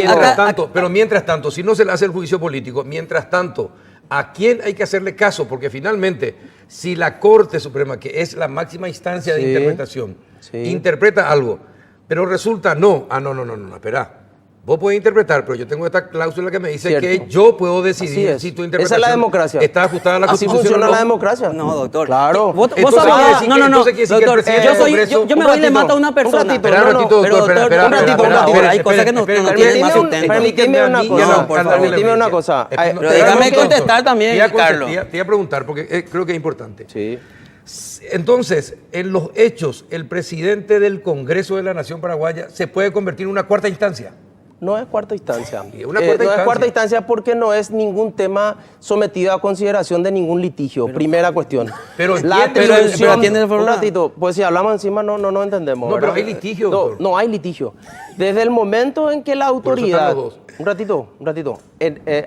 Speaker 1: mientras tanto, si no se le hace el juicio político, mientras tanto, ¿a quién hay que hacerle caso? Porque finalmente, si la Corte Suprema, que es la máxima instancia de
Speaker 6: Sí,
Speaker 1: interpretación,
Speaker 6: sí.
Speaker 1: interpreta algo, pero resulta no, espera. Vos podés interpretar, pero yo tengo esta cláusula que me dice
Speaker 6: Cierto.
Speaker 1: que yo puedo
Speaker 6: Así
Speaker 1: decidir
Speaker 6: es.
Speaker 1: si tu
Speaker 6: Esa
Speaker 1: interpretación
Speaker 6: es la democracia.
Speaker 1: está ajustada a la
Speaker 6: Así
Speaker 1: Constitución.
Speaker 6: funciona
Speaker 1: o no.
Speaker 6: la democracia.
Speaker 5: No, doctor.
Speaker 6: Claro.
Speaker 5: Vos
Speaker 1: Entonces
Speaker 5: sos
Speaker 1: quiere
Speaker 5: abogado.
Speaker 1: decir
Speaker 5: No,
Speaker 1: que-
Speaker 5: no, no.
Speaker 1: entonces quiere decir que el
Speaker 5: Doctor,
Speaker 1: presidente del Congreso-
Speaker 5: yo me
Speaker 6: Un
Speaker 5: voy y le
Speaker 6: ratito,
Speaker 5: mato a una
Speaker 6: un
Speaker 5: persona.
Speaker 6: ratito,
Speaker 1: Espera un
Speaker 6: no,
Speaker 1: ratito,
Speaker 5: pero,
Speaker 1: doctor,
Speaker 5: doctor,
Speaker 1: espera,
Speaker 5: un ratito,
Speaker 1: espera,
Speaker 5: por favor,
Speaker 1: espera,
Speaker 5: hay cosas que no
Speaker 1: espera,
Speaker 5: tienen más sustento.
Speaker 6: Permíteme una cosa.
Speaker 1: No, por favor.
Speaker 6: Permíteme una cosa.
Speaker 5: Pero déjame contestar también, Carlos.
Speaker 1: Te iba a preguntar, porque creo que es importante.
Speaker 6: Sí.
Speaker 1: Entonces, en los hechos, el presidente del Congreso de la Nación Paraguaya se puede convertir en una cuarta instancia.
Speaker 6: No es cuarta instancia.
Speaker 1: Y una cuarta
Speaker 6: no
Speaker 1: instancia.
Speaker 6: es cuarta instancia porque no es ningún tema sometido a consideración de ningún litigio. Primera cuestión.
Speaker 1: Pero
Speaker 6: la
Speaker 1: entiende-
Speaker 6: atribución.
Speaker 5: pero atiende de forma-
Speaker 6: Un ratito, pues si hablamos encima no entendemos.
Speaker 1: No, pero
Speaker 6: ¿verdad?
Speaker 1: hay litigio,
Speaker 6: No,
Speaker 1: doctor.
Speaker 6: no hay litigio. Desde el momento en que la
Speaker 1: eso están
Speaker 6: autoridad.
Speaker 1: los dos.
Speaker 6: Un ratito.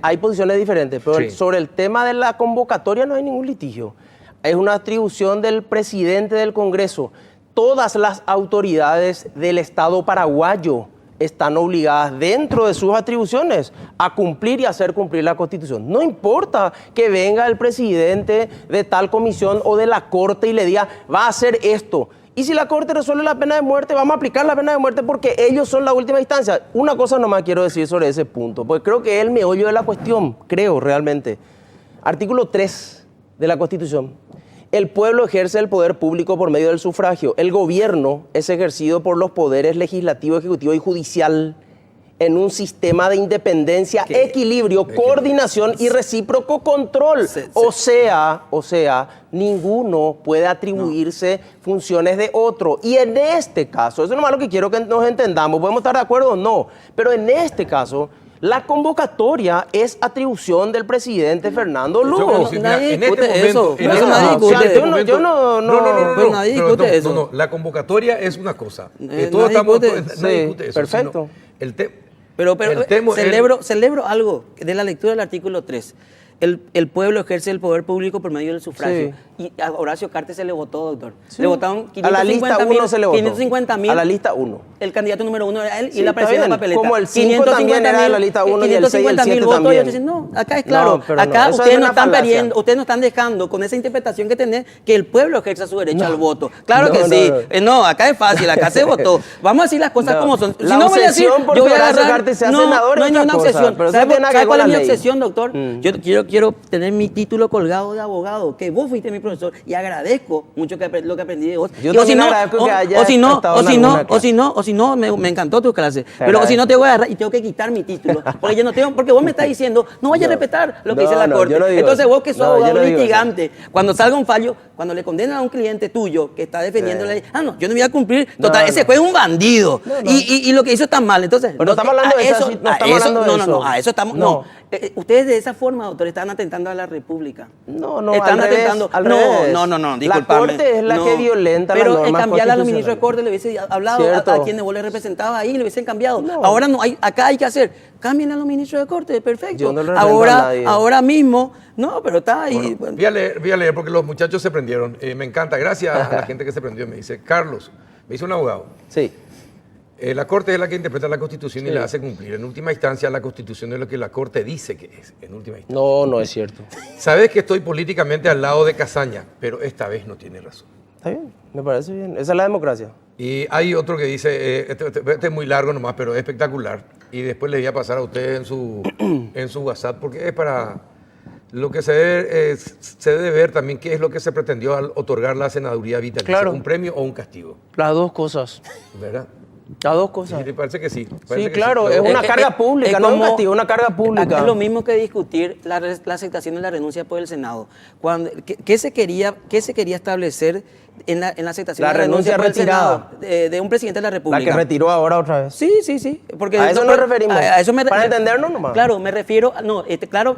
Speaker 6: Hay posiciones diferentes, pero
Speaker 1: Sí.
Speaker 6: sobre el tema de la convocatoria no hay ningún litigio. Es una atribución del presidente del Congreso. Todas las autoridades del Estado paraguayo están obligadas dentro de sus atribuciones a cumplir y hacer cumplir la Constitución. No importa que venga el presidente de tal comisión o de la Corte y le diga, va a hacer esto. Y si la Corte resuelve la pena de muerte, vamos a aplicar la pena de muerte porque ellos son la última instancia. Una cosa nomás quiero decir sobre ese punto, porque creo que es el meollo de la cuestión, creo realmente. Artículo 3 de la Constitución. El pueblo ejerce el poder público por medio del sufragio. El gobierno es ejercido por los poderes legislativo, ejecutivo y judicial en un sistema de independencia, equilibrio, coordinación y recíproco control. O sea, ninguno puede atribuirse funciones de otro. Y en este caso, eso es lo que quiero que nos entendamos, podemos estar de acuerdo o no, pero en este caso, la convocatoria es atribución del presidente Fernando Lugo.
Speaker 1: Yo-
Speaker 5: nadie
Speaker 1: en este
Speaker 5: discute eso.
Speaker 1: momento- en
Speaker 5: Eso
Speaker 1: este
Speaker 5: nadie
Speaker 1: momento-
Speaker 5: discute.
Speaker 1: en este momento-
Speaker 6: Yo no,
Speaker 5: pero nadie discute eso.
Speaker 1: la convocatoria es una cosa.
Speaker 5: Nadie
Speaker 1: Todos estamos,
Speaker 5: discute.
Speaker 1: nadie
Speaker 6: Sí,
Speaker 1: discute eso.
Speaker 6: perfecto.
Speaker 1: Sino
Speaker 5: Pero
Speaker 1: el
Speaker 5: celebro algo de la lectura del artículo 3. El pueblo ejerce el poder público por medio del sufragio.
Speaker 6: Sí.
Speaker 5: Y a Horacio Cartes se le votó, doctor.
Speaker 6: Sí.
Speaker 5: Le votaron
Speaker 6: A la lista 1 se le votó.
Speaker 5: 550.000.
Speaker 6: A la lista 1.
Speaker 5: El candidato número 1 era él
Speaker 6: Sí,
Speaker 5: y la
Speaker 6: está
Speaker 5: presión de
Speaker 6: bien.
Speaker 5: papeleta.
Speaker 6: Como el 5 también era de la lista 1 y el 6 y el 7
Speaker 5: votos. Y
Speaker 6: también.
Speaker 5: ellos dicen, no, acá es claro.
Speaker 6: No, pero
Speaker 5: acá
Speaker 6: no, eso
Speaker 5: ustedes
Speaker 6: es
Speaker 5: no
Speaker 6: una
Speaker 5: están
Speaker 6: falacia.
Speaker 5: perdiendo, ustedes no están dejando con esa interpretación que tenés que el pueblo ejerza su derecho al voto. Claro
Speaker 6: No,
Speaker 5: que
Speaker 6: no,
Speaker 5: sí.
Speaker 6: no.
Speaker 5: No, acá es fácil, acá se votó. Vamos a decir las cosas
Speaker 6: No.
Speaker 5: como son.
Speaker 6: La obsesión porque Horacio Cartes sea senador
Speaker 5: no
Speaker 6: es
Speaker 5: hay
Speaker 6: otra
Speaker 5: una
Speaker 6: cosa,
Speaker 5: obsesión.
Speaker 6: pero eso
Speaker 5: ¿Sabe
Speaker 6: tiene nada que ver
Speaker 5: cuál es
Speaker 6: con
Speaker 5: mi
Speaker 6: la ley?
Speaker 5: obsesión, doctor? Yo quiero tener mi título colgado de abogado, que vos fuiste mi profesor y agradezco mucho lo que aprendí de vos.
Speaker 6: Yo
Speaker 5: Y
Speaker 6: también agradezco que haya estado en alguna clase.
Speaker 5: o si no, me encantó tu clase. Pero si no te voy a agarrar y tengo que quitar mi título. Porque yo no tengo, porque vos me estás diciendo, no vaya a respetar lo que dice la corte.
Speaker 6: yo no digo
Speaker 5: Entonces
Speaker 6: eso.
Speaker 5: vos que sos
Speaker 6: No, yo
Speaker 5: abogado
Speaker 6: no digo
Speaker 5: litigante, cuando salga un fallo, cuando le condenan a un cliente tuyo que está defendiendo la ley, no, yo no voy a cumplir. Total,
Speaker 6: No,
Speaker 5: ese
Speaker 6: no.
Speaker 5: fue un bandido. Y lo que hizo está mal. Entonces,
Speaker 6: Pero no estamos hablando de eso, no estamos hablando de eso.
Speaker 5: No, a eso estamos.
Speaker 6: No.
Speaker 5: Ustedes de esa forma, doctor, están atentando a la República.
Speaker 6: No,
Speaker 5: Están
Speaker 6: al revés,
Speaker 5: atentando.
Speaker 6: al revés.
Speaker 5: No, disculpame.
Speaker 6: La Corte es la que violenta las
Speaker 5: Pero
Speaker 6: normas
Speaker 5: cambiarle a los ministros de
Speaker 6: constitucionales.
Speaker 5: Corte le hubiese hablado
Speaker 6: Cierto.
Speaker 5: a quienes vos le representabas ahí, le hubiesen cambiado.
Speaker 6: No.
Speaker 5: Ahora no hay, acá hay que hacer, cambien a los ministros de Corte, perfecto.
Speaker 6: Yo no le represento a nadie.
Speaker 5: Ahora mismo, no, pero está ahí.
Speaker 1: Bueno, voy a leer porque los muchachos se prendieron. Me encanta, gracias a la gente que se prendió. Me dice, Carlos, me dice un abogado.
Speaker 6: Sí.
Speaker 1: La Corte es la que interpreta la Constitución y
Speaker 6: Sí.
Speaker 1: la hace cumplir. En última instancia, la Constitución es lo que la Corte dice que es. En última instancia.
Speaker 6: No es cierto.
Speaker 1: Sabes que estoy políticamente al lado de Casaña, pero esta vez no tiene razón.
Speaker 6: Está bien, me parece bien. Esa es la democracia.
Speaker 1: Y hay otro que dice, este es muy largo nomás, pero es espectacular. Y después le voy a pasar a ustedes en su WhatsApp, porque es para lo que se debe ver también qué es lo que se pretendió al otorgar la senaduría vitalicia.
Speaker 6: Claro.
Speaker 1: ¿Un premio o un castigo?
Speaker 6: Las dos cosas.
Speaker 1: ¿Verdad?
Speaker 6: Las dos cosas.
Speaker 1: Sí, parece que sí.
Speaker 6: Sí,
Speaker 1: Parece que
Speaker 6: claro,
Speaker 1: sí.
Speaker 6: es una carga pública, no es un
Speaker 5: como-
Speaker 6: castigo, una carga pública.
Speaker 5: Acá es lo mismo que discutir la aceptación de la renuncia por el Senado. ¿Qué se quería establecer en la aceptación
Speaker 6: La
Speaker 5: de la renuncia
Speaker 6: renuncia
Speaker 5: por el
Speaker 6: retirada.
Speaker 5: Senado de un presidente de la República?
Speaker 6: La que retiró ahora otra vez.
Speaker 5: Sí. Porque
Speaker 6: A eso nos referimos.
Speaker 5: a eso
Speaker 6: Para entendernos nomás.
Speaker 5: Claro, me refiero,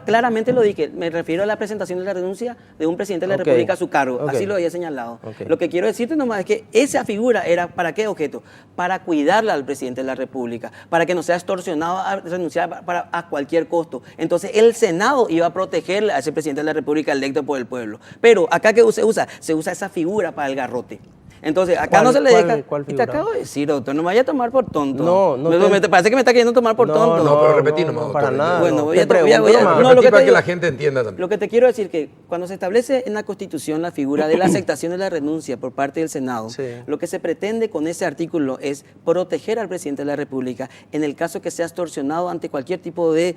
Speaker 5: claramente lo dije, me refiero a la presentación de la renuncia de un presidente de la
Speaker 6: Ok.
Speaker 5: República a su cargo.
Speaker 6: Ok.
Speaker 5: Así lo había señalado.
Speaker 6: Ok.
Speaker 5: Lo que quiero decirte nomás es que esa figura era, ¿para qué objeto? Para cuidarla al presidente de la República, para que no sea extorsionado a renunciar a cualquier costo. Entonces, el Senado iba a protegerle a ese presidente de la República electo por el pueblo. Pero acá, ¿qué se usa? Se usa esa figura para el garrote. Entonces, acá
Speaker 6: ¿Cuál-
Speaker 5: no se le
Speaker 6: cuál-
Speaker 5: deja.
Speaker 6: cuál
Speaker 5: Y te
Speaker 6: figura?
Speaker 5: acabo de decir, doctor, no me vaya a tomar por tonto.
Speaker 6: No
Speaker 5: Me parece que me está queriendo tomar por tonto.
Speaker 1: No, pero repetí nomás,
Speaker 6: No, para
Speaker 1: doctor.
Speaker 6: nada.
Speaker 5: Bueno,
Speaker 6: no.
Speaker 5: voy
Speaker 6: Te
Speaker 5: a- voy a-
Speaker 6: pregunto
Speaker 5: voy a-
Speaker 6: nomás.
Speaker 5: no, lo
Speaker 1: Repetí
Speaker 5: que
Speaker 1: para
Speaker 5: te
Speaker 1: que
Speaker 5: digo-
Speaker 1: la gente entienda también.
Speaker 5: Lo que te quiero decir que cuando se establece en la Constitución la figura de la aceptación de la renuncia por parte del Senado,
Speaker 6: Sí.
Speaker 5: lo que se pretende con ese artículo es proteger al presidente de la República en el caso que sea extorsionado ante cualquier tipo de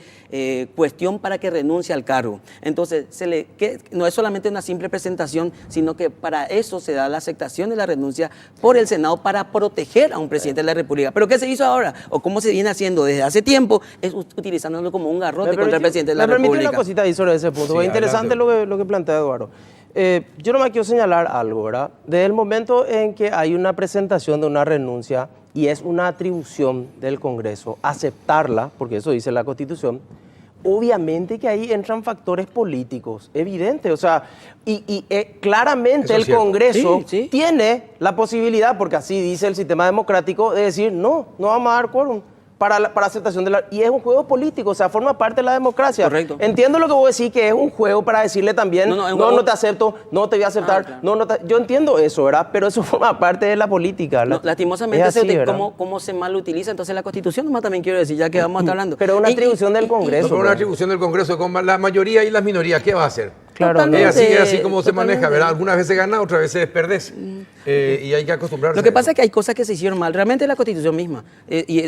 Speaker 5: cuestión para que renuncie al cargo. Entonces, no es solamente una simple presentación, sino que para eso se da la aceptación de la renuncia por el Senado para proteger a un presidente de la República. ¿Pero qué se hizo ahora? ¿O cómo se viene haciendo desde hace tiempo? Es utilizándolo como un garrote contra el presidente de la
Speaker 6: me permite
Speaker 5: República.
Speaker 6: una cosita ahí sobre ese punto.
Speaker 1: Sí,
Speaker 6: Es interesante
Speaker 1: adelante.
Speaker 6: lo que plantea Eduardo. Yo nomás quiero señalar algo, ¿verdad? Desde el momento en que hay una presentación de una renuncia y es una atribución del Congreso aceptarla, porque eso dice la Constitución, obviamente que ahí entran factores políticos, evidente. O sea, claramente
Speaker 1: Eso es
Speaker 6: el
Speaker 1: cierto.
Speaker 6: Congreso
Speaker 5: Sí, sí.
Speaker 6: tiene la posibilidad, porque así dice el sistema democrático, de decir, no vamos a dar quórum para aceptación de la... Y es un juego político, o sea, forma parte de la democracia.
Speaker 5: Correcto.
Speaker 6: Entiendo lo que vos decís, que es un juego para decirle también,
Speaker 5: No,
Speaker 6: no,
Speaker 5: no, es un juego-
Speaker 6: no te acepto, no te voy a aceptar,
Speaker 5: claro.
Speaker 6: yo entiendo eso, ¿verdad? Pero eso forma parte de la política.
Speaker 5: No, lastimosamente,
Speaker 6: es así, ¿verdad?
Speaker 5: cómo se mal utiliza entonces la Constitución, nomás también quiero decir, ya que vamos a estar hablando.
Speaker 6: Pero una
Speaker 5: Y-
Speaker 6: atribución del Congreso.
Speaker 1: No, pero una atribución del Congreso con la mayoría y las minorías, ¿qué va a hacer?
Speaker 6: Claro,
Speaker 5: Totalmente.
Speaker 1: Es así como se maneja,
Speaker 5: Totalmente.
Speaker 1: ¿verdad? Algunas veces gana, otras veces perdés. Y hay que acostumbrarse.
Speaker 5: Lo que pasa es que hay cosas que se hicieron mal, realmente la Constitución misma.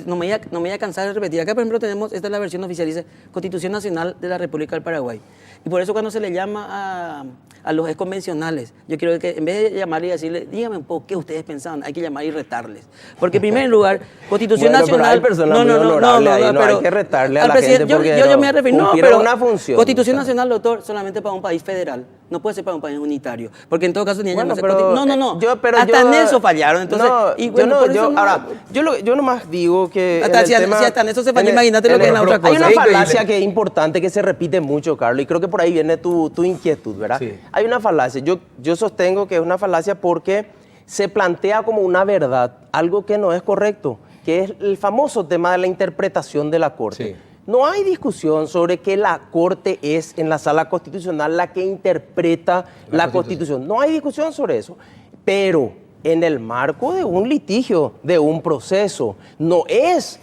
Speaker 5: No me voy a cansar de repetir. Acá, por ejemplo, esta es la versión oficial, dice Constitución Nacional de la República del Paraguay. Y por eso cuando se le llama a los exconvencionales, yo quiero que en vez de llamarle y decirle, dígame un poco qué ustedes pensaban, hay que llamar y retarles. Porque en primer lugar, Constitución
Speaker 6: Bueno, pero
Speaker 5: Nacional...
Speaker 6: hay personas muy honorables ahí, no hay que retarle a
Speaker 5: al
Speaker 6: la
Speaker 5: presidente,
Speaker 6: gente porque
Speaker 5: yo
Speaker 6: no
Speaker 5: me refiero, no,
Speaker 6: cumplieron
Speaker 5: pero
Speaker 6: una función.
Speaker 5: Constitución
Speaker 6: O sea.
Speaker 5: Nacional, doctor, solamente para un país federal. No puede ser para un país unitario. Porque en todo caso tenía que
Speaker 6: Bueno,
Speaker 5: llamarse
Speaker 6: pero,
Speaker 5: No.
Speaker 6: pero
Speaker 5: Hasta
Speaker 6: yo-
Speaker 5: en eso fallaron. Entonces,
Speaker 6: no,
Speaker 5: y bueno, por eso no-
Speaker 6: ahora, yo nomás digo que...
Speaker 5: Hasta
Speaker 6: en el
Speaker 5: si hasta en eso se falló, imagínate lo que es la otra
Speaker 6: Hay
Speaker 5: cosa.
Speaker 6: una
Speaker 1: Increíble.
Speaker 6: falacia que es importante, que se repite mucho, Carlos, y creo que por ahí viene tu inquietud, ¿verdad?
Speaker 1: Sí.
Speaker 6: Hay una falacia, yo sostengo que es una falacia porque se plantea como una verdad, algo que no es correcto. que es el famoso tema de la interpretación de la Corte.
Speaker 1: Sí.
Speaker 6: No hay discusión sobre que la Corte es en la Sala Constitucional la que interpreta la Constitución. No hay discusión sobre eso. Pero en el marco de un litigio, de un proceso, no es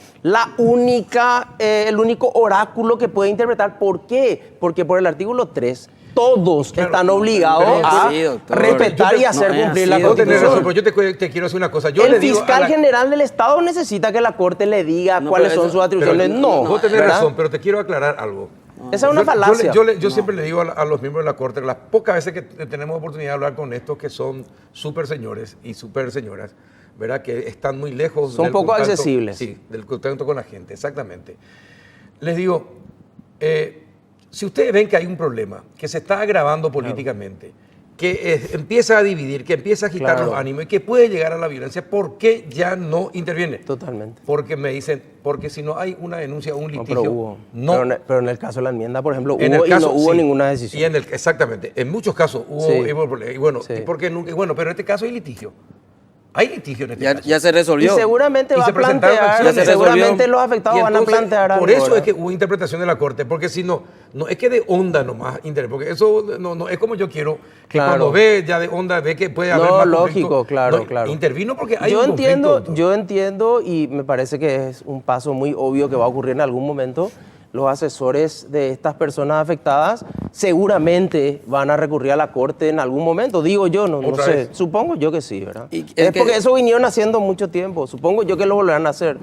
Speaker 6: el único oráculo que puede interpretar. ¿Por qué? Porque por el artículo 3 todos están obligados a respetar y hacer cumplir la Constitución.
Speaker 1: Pero yo te quiero hacer una cosa.
Speaker 6: El fiscal general del Estado necesita que la Corte le diga cuáles son sus atribuciones.
Speaker 1: Vos tenés razón, pero te quiero aclarar algo.
Speaker 6: Esa es una falacia.
Speaker 1: Yo siempre le digo a los miembros de la Corte, las pocas veces que tenemos oportunidad de hablar con estos que son súper señores y súper señoras, ¿verdad? Que están muy lejos.
Speaker 6: Son poco accesibles.
Speaker 1: Sí, del contacto con la gente, exactamente. Les digo, si ustedes ven que hay un problema, que se está agravando políticamente, que empieza a dividir, que empieza a agitar los ánimos y que puede llegar a la violencia, ¿por qué ya no interviene?
Speaker 6: Totalmente.
Speaker 1: Porque me dicen, porque si no hay una denuncia, un litigio,
Speaker 6: pero hubo.
Speaker 1: no.
Speaker 6: Pero en el caso de la enmienda, por ejemplo,
Speaker 1: En el
Speaker 6: hubo
Speaker 1: caso,
Speaker 6: y no hubo
Speaker 1: sí.
Speaker 6: ninguna decisión.
Speaker 1: Exactamente. En muchos casos hubo,
Speaker 6: Sí.
Speaker 1: y bueno,
Speaker 6: Sí.
Speaker 1: ¿por qué nunca? Bueno, pero en este caso hay litigio. Hay litigio en este caso.
Speaker 5: Ya se
Speaker 6: Y
Speaker 5: resolvió.
Speaker 6: seguramente
Speaker 1: Y
Speaker 6: va
Speaker 1: se
Speaker 6: a
Speaker 1: presentaron
Speaker 6: plantear,
Speaker 1: acciones.
Speaker 6: seguramente los afectados
Speaker 1: Y
Speaker 6: van a
Speaker 1: entonces,
Speaker 6: plantear algo.
Speaker 1: por eso es
Speaker 6: ¿verdad?
Speaker 1: que hubo interpretación de la Corte, porque si no es que de onda nomás interés, porque eso no es como yo quiero, que
Speaker 6: Claro.
Speaker 1: cuando ve ya de onda, ve que puede haber
Speaker 6: No,
Speaker 1: más
Speaker 6: lógico,
Speaker 1: conflicto.
Speaker 6: claro,
Speaker 1: No,
Speaker 6: claro.
Speaker 1: Intervino porque hay
Speaker 6: Yo
Speaker 1: un conflicto.
Speaker 6: yo entiendo y me parece que es un paso muy obvio que va a ocurrir en algún momento. Los asesores de estas personas afectadas seguramente van a recurrir a la Corte en algún momento, digo yo, no
Speaker 1: ¿Otra
Speaker 6: sé.
Speaker 1: vez?
Speaker 6: Supongo yo que sí, ¿verdad?
Speaker 5: Y
Speaker 6: Es
Speaker 5: que-
Speaker 6: porque eso vinieron haciendo mucho tiempo. Supongo yo que lo volverán a hacer.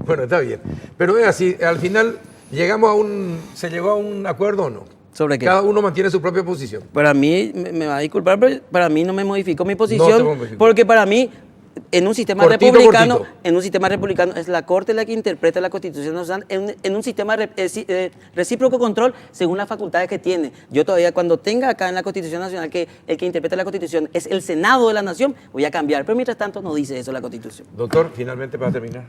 Speaker 1: Bueno, está bien. Pero es así, al final ¿se llegó a un acuerdo o no?
Speaker 5: ¿Sobre qué?
Speaker 1: Cada uno mantiene su propia posición.
Speaker 5: Para mí, me va a disculpar, pero para mí no me modificó mi
Speaker 1: No
Speaker 5: posición,
Speaker 1: te modificó.
Speaker 5: porque para mí, en un sistema
Speaker 1: Cortito,
Speaker 5: republicano,
Speaker 1: cortito.
Speaker 5: en un sistema republicano es la Corte la que interpreta la Constitución nacional en un sistema recíproco control según las facultades que tiene. Yo todavía cuando tenga acá en la Constitución nacional que el que interpreta la Constitución es el Senado de la Nación, voy a cambiar, pero mientras tanto no dice eso la Constitución.
Speaker 1: Doctor, finalmente para terminar.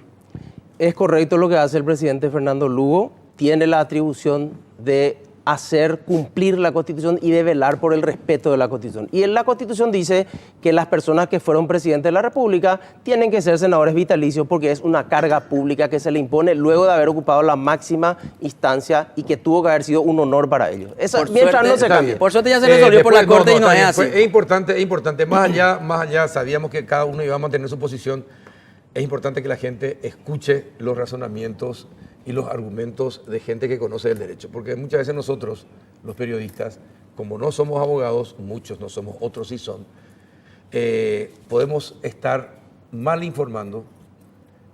Speaker 6: Es correcto lo que hace el presidente Fernando Lugo. Tiene la atribución de hacer cumplir la Constitución y de velar por el respeto de la Constitución. Y en la Constitución dice que las personas que fueron presidentes de la República tienen que ser senadores vitalicios porque es una carga pública que se le impone luego de haber ocupado la máxima instancia y que tuvo que haber sido un honor para ellos. Eso,
Speaker 5: Por
Speaker 6: mientras
Speaker 5: suerte,
Speaker 6: no se
Speaker 1: Está
Speaker 6: cambie.
Speaker 1: bien.
Speaker 5: Por suerte ya se resolvió por la
Speaker 1: Después-
Speaker 5: Corte y no
Speaker 1: está
Speaker 5: es
Speaker 1: bien.
Speaker 5: así.
Speaker 1: Es importante. Más allá, sabíamos que cada uno iba a mantener su posición. Es importante que la gente escuche los razonamientos y los argumentos de gente que conoce el derecho. Porque muchas veces nosotros, los periodistas, como no somos abogados, muchos no somos, otros sí son, podemos estar mal informando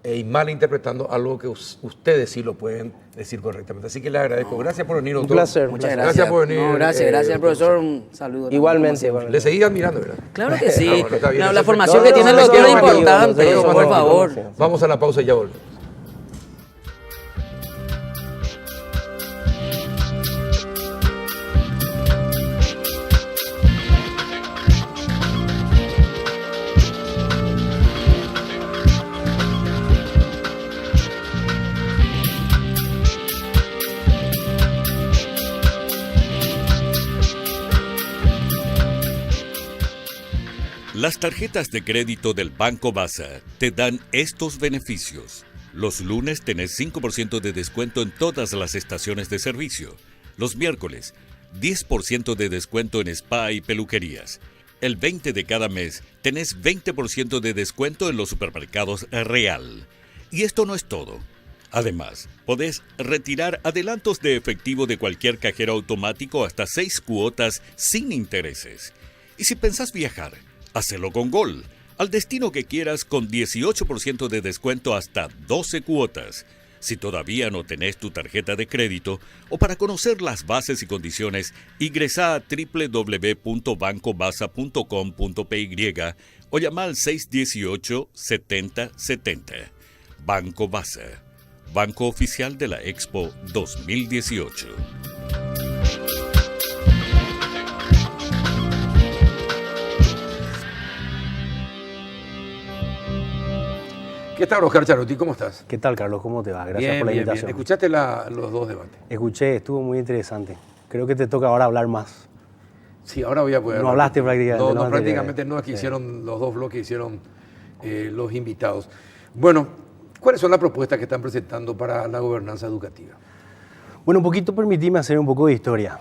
Speaker 1: y mal interpretando algo que ustedes sí lo pueden decir correctamente. Así que les agradezco. Gracias por venir,
Speaker 6: Un
Speaker 1: doctor.
Speaker 6: placer.
Speaker 5: Muchas
Speaker 1: Gracias
Speaker 5: gracias.
Speaker 1: por venir,
Speaker 5: No, gracias, gracias,
Speaker 1: doctor.
Speaker 5: profesor. Un saludo.
Speaker 6: Igualmente.
Speaker 1: Le seguí admirando, ¿verdad?
Speaker 5: Claro que sí.
Speaker 1: Bueno, está bien.
Speaker 5: No, la
Speaker 1: Eso-
Speaker 5: formación
Speaker 6: no,
Speaker 5: que
Speaker 6: no,
Speaker 5: tiene el
Speaker 6: no,
Speaker 5: doctor
Speaker 6: no,
Speaker 5: es
Speaker 6: no, no,
Speaker 5: importante,
Speaker 6: no, no, no,
Speaker 5: por
Speaker 6: no,
Speaker 5: favor.
Speaker 6: no, no.
Speaker 1: Vamos a la pausa y ya volvemos.
Speaker 2: Las tarjetas de crédito del Banco Basa te dan estos beneficios. Los lunes tenés 5% de descuento en todas las estaciones de servicio. Los miércoles, 10% de descuento en spa y peluquerías. El 20 de cada mes tenés 20% de descuento en los supermercados Real. Y esto no es todo. Además, podés retirar adelantos de efectivo de cualquier cajero automático hasta 6 cuotas sin intereses. Y si pensás viajar, hacelo con Gol, al destino que quieras con 18% de descuento hasta 12 cuotas. Si todavía no tenés tu tarjeta de crédito o para conocer las bases y condiciones, ingresa a www.bancobasa.com.py o llama al 618-7070. Banco Basa, Banco Oficial de la Expo 2018.
Speaker 1: ¿Qué tal, Oscar Charuti? ¿Cómo estás?
Speaker 7: ¿Qué tal, Carlos? ¿Cómo te va? Gracias
Speaker 1: Bien,
Speaker 7: por la
Speaker 1: bien,
Speaker 7: invitación.
Speaker 1: bien. ¿Escuchaste los dos debates?
Speaker 7: Escuché, estuvo muy interesante. Creo que te toca ahora hablar más.
Speaker 1: Sí, ahora voy a poder.
Speaker 7: No hablaste prácticamente,
Speaker 1: No,
Speaker 7: no,
Speaker 1: prácticamente no, es que
Speaker 7: sí.
Speaker 1: hicieron los dos bloques, hicieron los invitados. Bueno, ¿Cuáles son las propuestas que están presentando para la gobernanza educativa?
Speaker 7: Bueno, un poquito permitime hacer un poco de historia.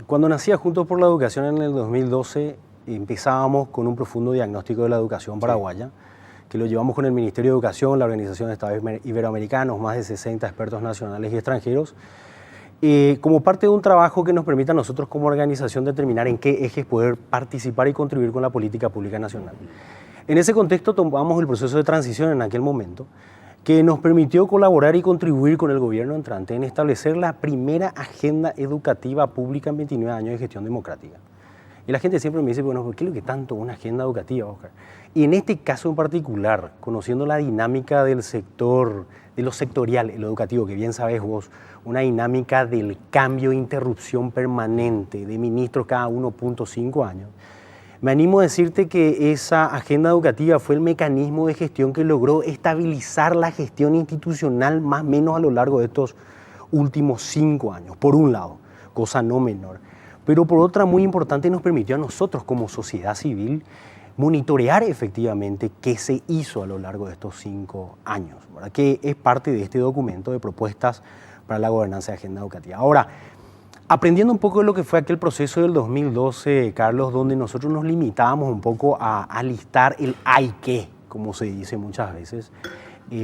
Speaker 7: Cuando nacía Juntos por la Educación en el 2012, empezábamos con un profundo diagnóstico de la educación paraguaya, que lo llevamos con el Ministerio de Educación, la Organización de Estados Iberoamericanos, más de 60 expertos nacionales y extranjeros, como parte de un trabajo que nos permita a nosotros como organización determinar en qué ejes poder participar y contribuir con la política pública nacional. En ese contexto tomamos el proceso de transición en aquel momento, que nos permitió colaborar y contribuir con el gobierno entrante en establecer la primera agenda educativa pública en 29 años de gestión democrática. Y la gente siempre me dice, bueno, ¿qué es lo que tanto una agenda educativa, Oscar? Y en este caso en particular, conociendo la dinámica del sector, de lo sectorial, el educativo, que bien sabes vos, una dinámica del cambio e interrupción permanente de ministros cada 1.5 años, me animo a decirte que esa agenda educativa fue el mecanismo de gestión que logró estabilizar la gestión institucional más o menos a lo largo de estos últimos 5 años, por un lado, cosa no menor. Pero por otra, muy importante, nos permitió a nosotros como sociedad civil monitorear efectivamente qué se hizo a lo largo de estos 5 años, ¿verdad? Que es parte de este documento de propuestas para la gobernanza de agenda educativa. Ahora, aprendiendo un poco de lo que fue aquel proceso del 2012, Carlos, donde nosotros nos limitábamos un poco a listar el hay que, como se dice muchas veces,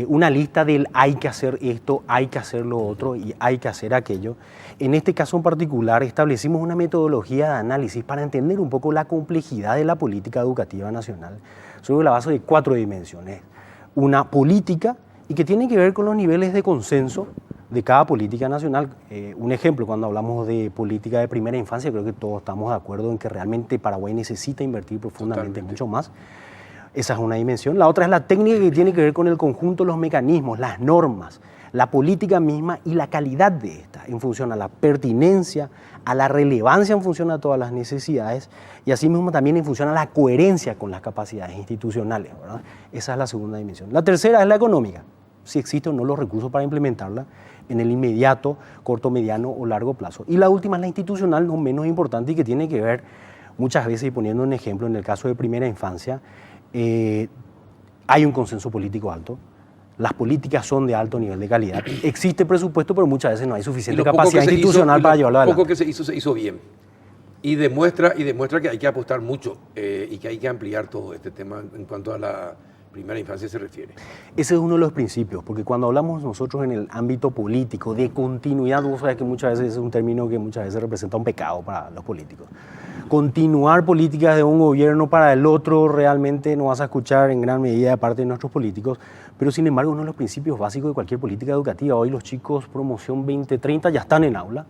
Speaker 7: una lista del hay que hacer esto, hay que hacer lo otro y hay que hacer aquello. En este caso en particular establecimos una metodología de análisis para entender un poco la complejidad de la política educativa nacional sobre la base de 4 dimensiones. Una política y que tiene que ver con los niveles de consenso de cada política nacional. Un ejemplo, cuando hablamos de política de primera infancia, creo que todos estamos de acuerdo en que realmente Paraguay necesita invertir profundamente mucho más. Esa es una dimensión. La otra es la técnica, que tiene que ver con el conjunto de los mecanismos, las normas, la política misma y la calidad de esta, en función a la pertinencia, a la relevancia en función a todas las necesidades y asimismo también en función a la coherencia con las capacidades institucionales, ¿verdad? Esa es la segunda dimensión. La tercera es la económica, si existen o no los recursos para implementarla en el inmediato, corto, mediano o largo plazo. Y la última es la institucional, no menos importante, y que tiene que ver muchas veces, y poniendo un ejemplo, en el caso de primera infancia, hay un consenso político alto, las políticas son de alto nivel de calidad, existe presupuesto, pero muchas veces no hay suficiente capacidad institucional para llevarlo adelante.
Speaker 1: Lo poco que se hizo bien. Y demuestra que hay que apostar mucho y que hay que ampliar todo este tema en cuanto a la primera infancia se refiere.
Speaker 7: Ese es uno de los principios, porque cuando hablamos nosotros en el ámbito político de continuidad, vos sabés que muchas veces es un término que muchas veces representa un pecado para los políticos. Continuar políticas de un gobierno para el otro realmente no vas a escuchar en gran medida de parte de nuestros políticos, pero sin embargo uno de los principios básicos de cualquier política educativa. Hoy los chicos Promoción 2030 ya están en aula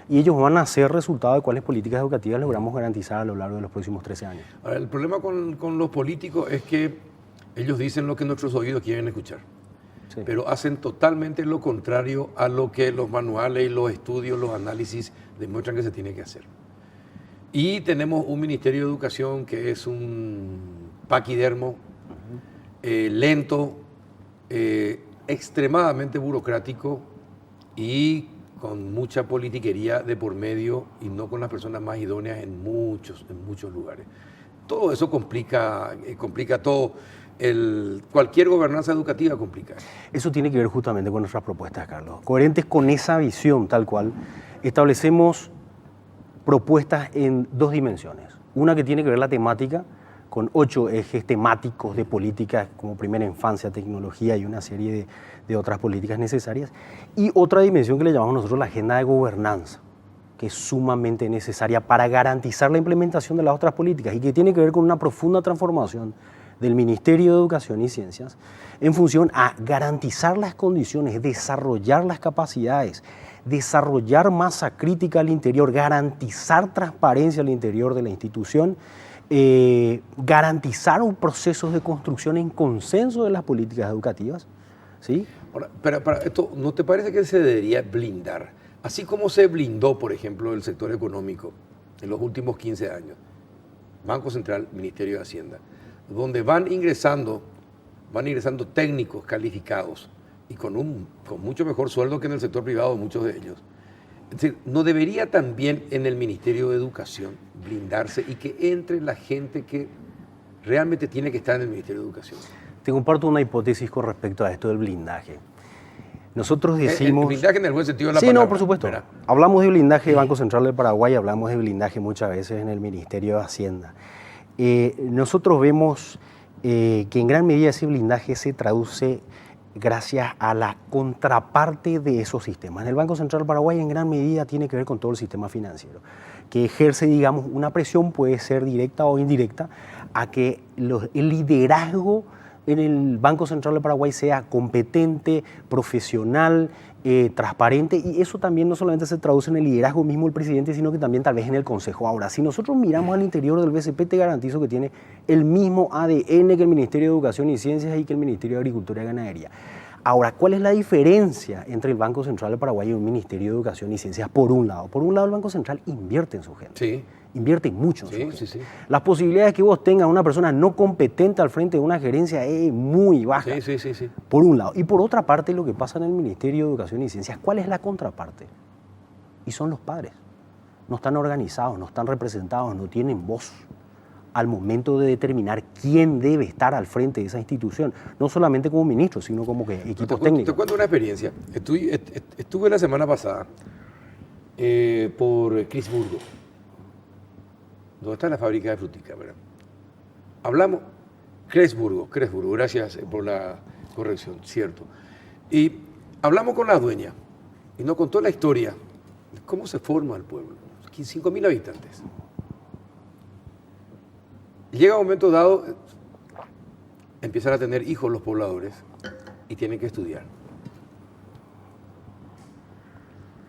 Speaker 7: y ellos van a ser resultado de cuáles políticas educativas logramos garantizar a lo largo de los próximos 13 años.
Speaker 1: Ahora, el problema con los políticos es que ellos dicen lo que nuestros oídos quieren escuchar, sí, pero hacen totalmente lo contrario a lo que los manuales, los estudios, los análisis demuestran que se tiene que hacer. Y tenemos un Ministerio de Educación que es un paquidermo, lento, extremadamente burocrático y con mucha politiquería de por medio y no con las personas más idóneas en muchos lugares. Todo eso complica todo. Cualquier gobernanza educativa complica.
Speaker 7: Eso tiene que ver justamente con nuestras propuestas, Carlos. Coherentes con esa visión tal cual, establecemos propuestas en 2 dimensiones. Una que tiene que ver la temática, con 8 ejes temáticos de políticas como primera infancia, tecnología y una serie de otras políticas necesarias. Y otra dimensión que le llamamos nosotros la agenda de gobernanza, que es sumamente necesaria para garantizar la implementación de las otras políticas y que tiene que ver con una profunda transformación del Ministerio de Educación y Ciencias en función a garantizar las condiciones, desarrollar las capacidades, desarrollar masa crítica al interior, garantizar transparencia al interior de la institución, garantizar un proceso de construcción en consenso de las políticas educativas, ¿sí?
Speaker 1: Ahora, para esto, ¿no te parece que se debería blindar? Así como se blindó, por ejemplo, el sector económico en los últimos 15 años, Banco Central, Ministerio de Hacienda, donde van ingresando técnicos calificados y con mucho mejor sueldo que en el sector privado, muchos de ellos. Es decir, ¿no debería también en el Ministerio de Educación blindarse y que entre la gente que realmente tiene que estar en el Ministerio de Educación?
Speaker 7: Te comparto una hipótesis con respecto a esto del blindaje. Nosotros decimos...
Speaker 1: El blindaje en el buen sentido de la
Speaker 7: sí,
Speaker 1: palabra.
Speaker 7: no, por supuesto.
Speaker 1: ¿Verdad?
Speaker 7: Hablamos de blindaje del Banco Central del Paraguay, hablamos de blindaje muchas veces en el Ministerio de Hacienda. Nosotros vemos que en gran medida ese blindaje se traduce gracias a la contraparte de esos sistemas. En el Banco Central del Paraguay en gran medida tiene que ver con todo el sistema financiero, que ejerce, digamos, una presión, puede ser directa o indirecta, a que el liderazgo en el Banco Central del Paraguay sea competente, profesional, transparente, y eso también no solamente se traduce en el liderazgo mismo del presidente, sino que también tal vez en el Consejo. Ahora, si nosotros miramos al interior del BCP, te garantizo que tiene el mismo ADN que el Ministerio de Educación y Ciencias y que el Ministerio de Agricultura y Ganadería. Ahora, ¿cuál es la diferencia entre el Banco Central del Paraguay y el Ministerio de Educación y Ciencias? Por un lado, el Banco Central invierte en su gente.
Speaker 1: Sí.
Speaker 7: Invierte mucho en su gente.
Speaker 1: Sí, sí.
Speaker 7: Las posibilidades de que vos tengas una persona no competente al frente de una gerencia es muy baja.
Speaker 1: Sí.
Speaker 7: Por un lado. Y por otra parte, lo que pasa en el Ministerio de Educación y Ciencias, ¿cuál es la contraparte? Y son los padres. No están organizados, no están representados, no tienen voz al momento de determinar quién debe estar al frente de esa institución, no solamente como ministro, sino como que equipos técnicos.
Speaker 1: Te cuento una experiencia. Estuve la semana pasada por Crisburgo, donde está la fábrica de frutica, ¿verdad? Hablamos, Cresburgo, gracias por la corrección, cierto. Y hablamos con la dueña y nos contó la historia de cómo se forma el pueblo. 5.000 habitantes. Llega un momento dado, empiezan a tener hijos los pobladores y tienen que estudiar.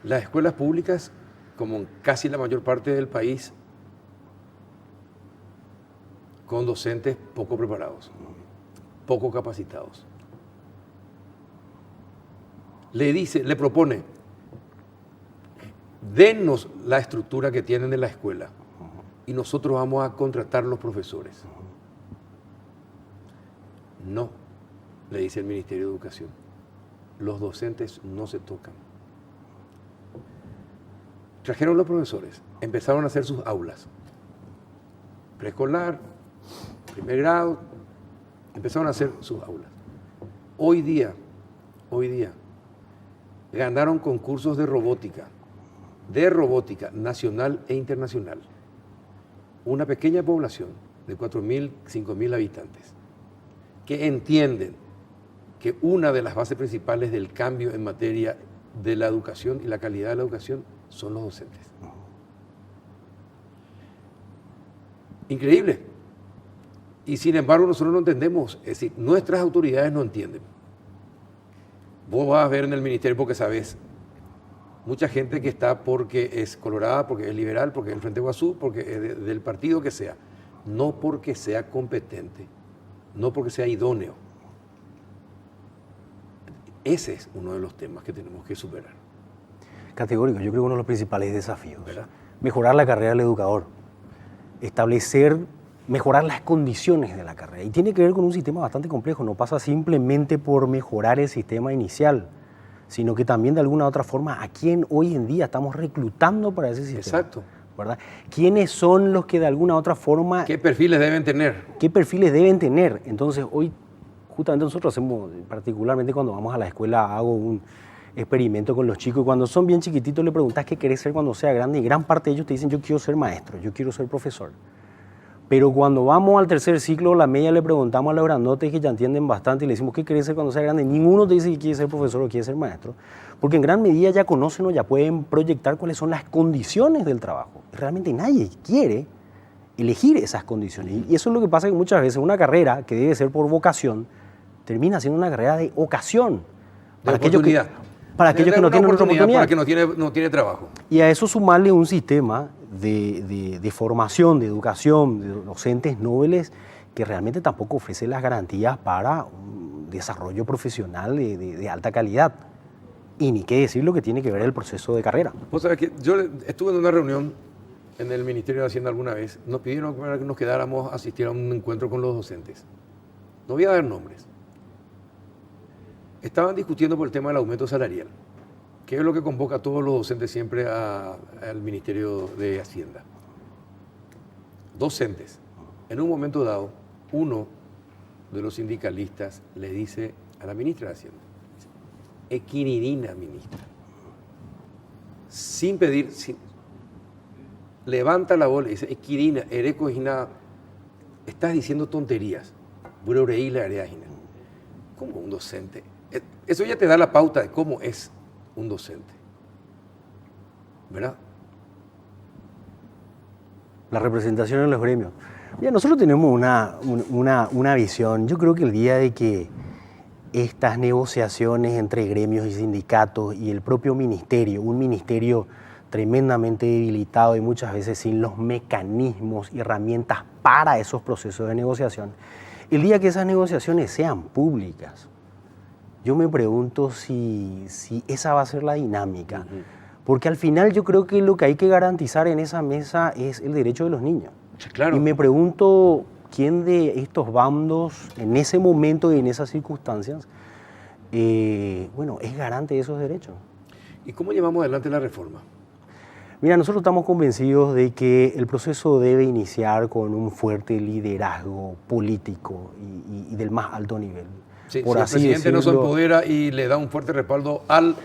Speaker 1: Las escuelas públicas, como en casi la mayor parte del país, con docentes poco preparados, poco capacitados. Le propone, dennos la estructura que tienen en la escuela y nosotros vamos a contratar los profesores. No, le dice el Ministerio de Educación, los docentes no se tocan. Trajeron los profesores, empezaron a hacer sus aulas, preescolar, primer grado, empezaron a hacer sus aulas. Hoy día, ganaron concursos de robótica nacional e internacional. Una pequeña población de 4.000, 5.000 habitantes que entienden que una de las bases principales del cambio en materia de la educación y la calidad de la educación son los docentes. Increíble. Y sin embargo nosotros no entendemos, es decir, nuestras autoridades no entienden. Vos vas a ver en el ministerio porque sabes, mucha gente que está porque es colorada, porque es liberal, porque es del Frente Guazú, porque es del partido que sea, no porque sea competente, no porque sea idóneo. Ese es uno de los temas que tenemos que superar.
Speaker 7: Categórico, yo creo que uno de los principales desafíos.
Speaker 1: ¿Verdad?
Speaker 7: Mejorar la carrera del educador, mejorar las condiciones de la carrera. Y tiene que ver con un sistema bastante complejo, no pasa simplemente por mejorar el sistema inicial, sino que también de alguna u otra forma a quién hoy en día estamos reclutando para ese sistema.
Speaker 1: Exacto.
Speaker 7: ¿Verdad? ¿Quiénes son los que de alguna u otra forma...
Speaker 1: ¿Qué perfiles deben tener?
Speaker 7: ¿Qué perfiles deben tener? Entonces hoy, justamente nosotros hacemos, particularmente cuando vamos a la escuela, hago un experimento con los chicos y cuando son bien chiquititos le preguntas qué querés ser cuando sea grande y gran parte de ellos te dicen yo quiero ser maestro, yo quiero ser profesor. Pero cuando vamos al tercer ciclo, la media le preguntamos a los grandotes que ya entienden bastante y le decimos ¿qué querés ser cuando sea grande? Ninguno te dice que quiere ser profesor o quiere ser maestro, porque en gran medida ya conocen o ya pueden proyectar cuáles son las condiciones del trabajo. Realmente nadie quiere elegir esas condiciones. Y eso es lo que pasa que muchas veces una carrera que debe ser por vocación termina siendo una carrera de ocasión.
Speaker 1: De oportunidad.
Speaker 7: Para aquellos que no tienen otra oportunidad.
Speaker 1: Para que no tiene trabajo.
Speaker 7: Y a eso sumarle un sistema de formación, de educación, de docentes nobles, que realmente tampoco ofrece las garantías para un desarrollo profesional de alta calidad. Y ni qué decir lo que tiene que ver el proceso de carrera.
Speaker 1: Vos sabés que yo estuve en una reunión en el Ministerio de Hacienda alguna vez, nos pidieron que nos quedáramos a asistir a un encuentro con los docentes. No voy a dar nombres. Estaban discutiendo por el tema del aumento salarial, que es lo que convoca a todos los docentes siempre al Ministerio de Hacienda. Docentes. En un momento dado, uno de los sindicalistas le dice a la ministra de Hacienda, equiririna, ministra, sin pedir, levanta la bola y dice, equirina, ereco hina, estás diciendo tonterías, bureurei la areajina. ¿Cómo un docente? Eso ya te da la pauta de cómo es un docente, ¿verdad?
Speaker 7: La representación en los gremios. Ya, nosotros tenemos una visión. Yo creo que el día de que estas negociaciones entre gremios y sindicatos y el propio ministerio, un ministerio tremendamente debilitado y muchas veces sin los mecanismos y herramientas para esos procesos de negociación, el día que esas negociaciones sean públicas, yo me pregunto si esa va a ser la dinámica. Porque al final yo creo que lo que hay que garantizar en esa mesa es el derecho de los niños.
Speaker 1: Sí, claro.
Speaker 7: Y me pregunto quién de estos bandos, en ese momento y en esas circunstancias, es garante de esos derechos.
Speaker 1: ¿Y cómo llevamos adelante la reforma?
Speaker 7: Mira, nosotros estamos convencidos de que el proceso debe iniciar con un fuerte liderazgo político y del más alto nivel.
Speaker 1: Sí,
Speaker 7: Por
Speaker 1: si
Speaker 7: así
Speaker 1: el presidente no se
Speaker 7: decirlo,
Speaker 1: empodera y le da un fuerte respaldo al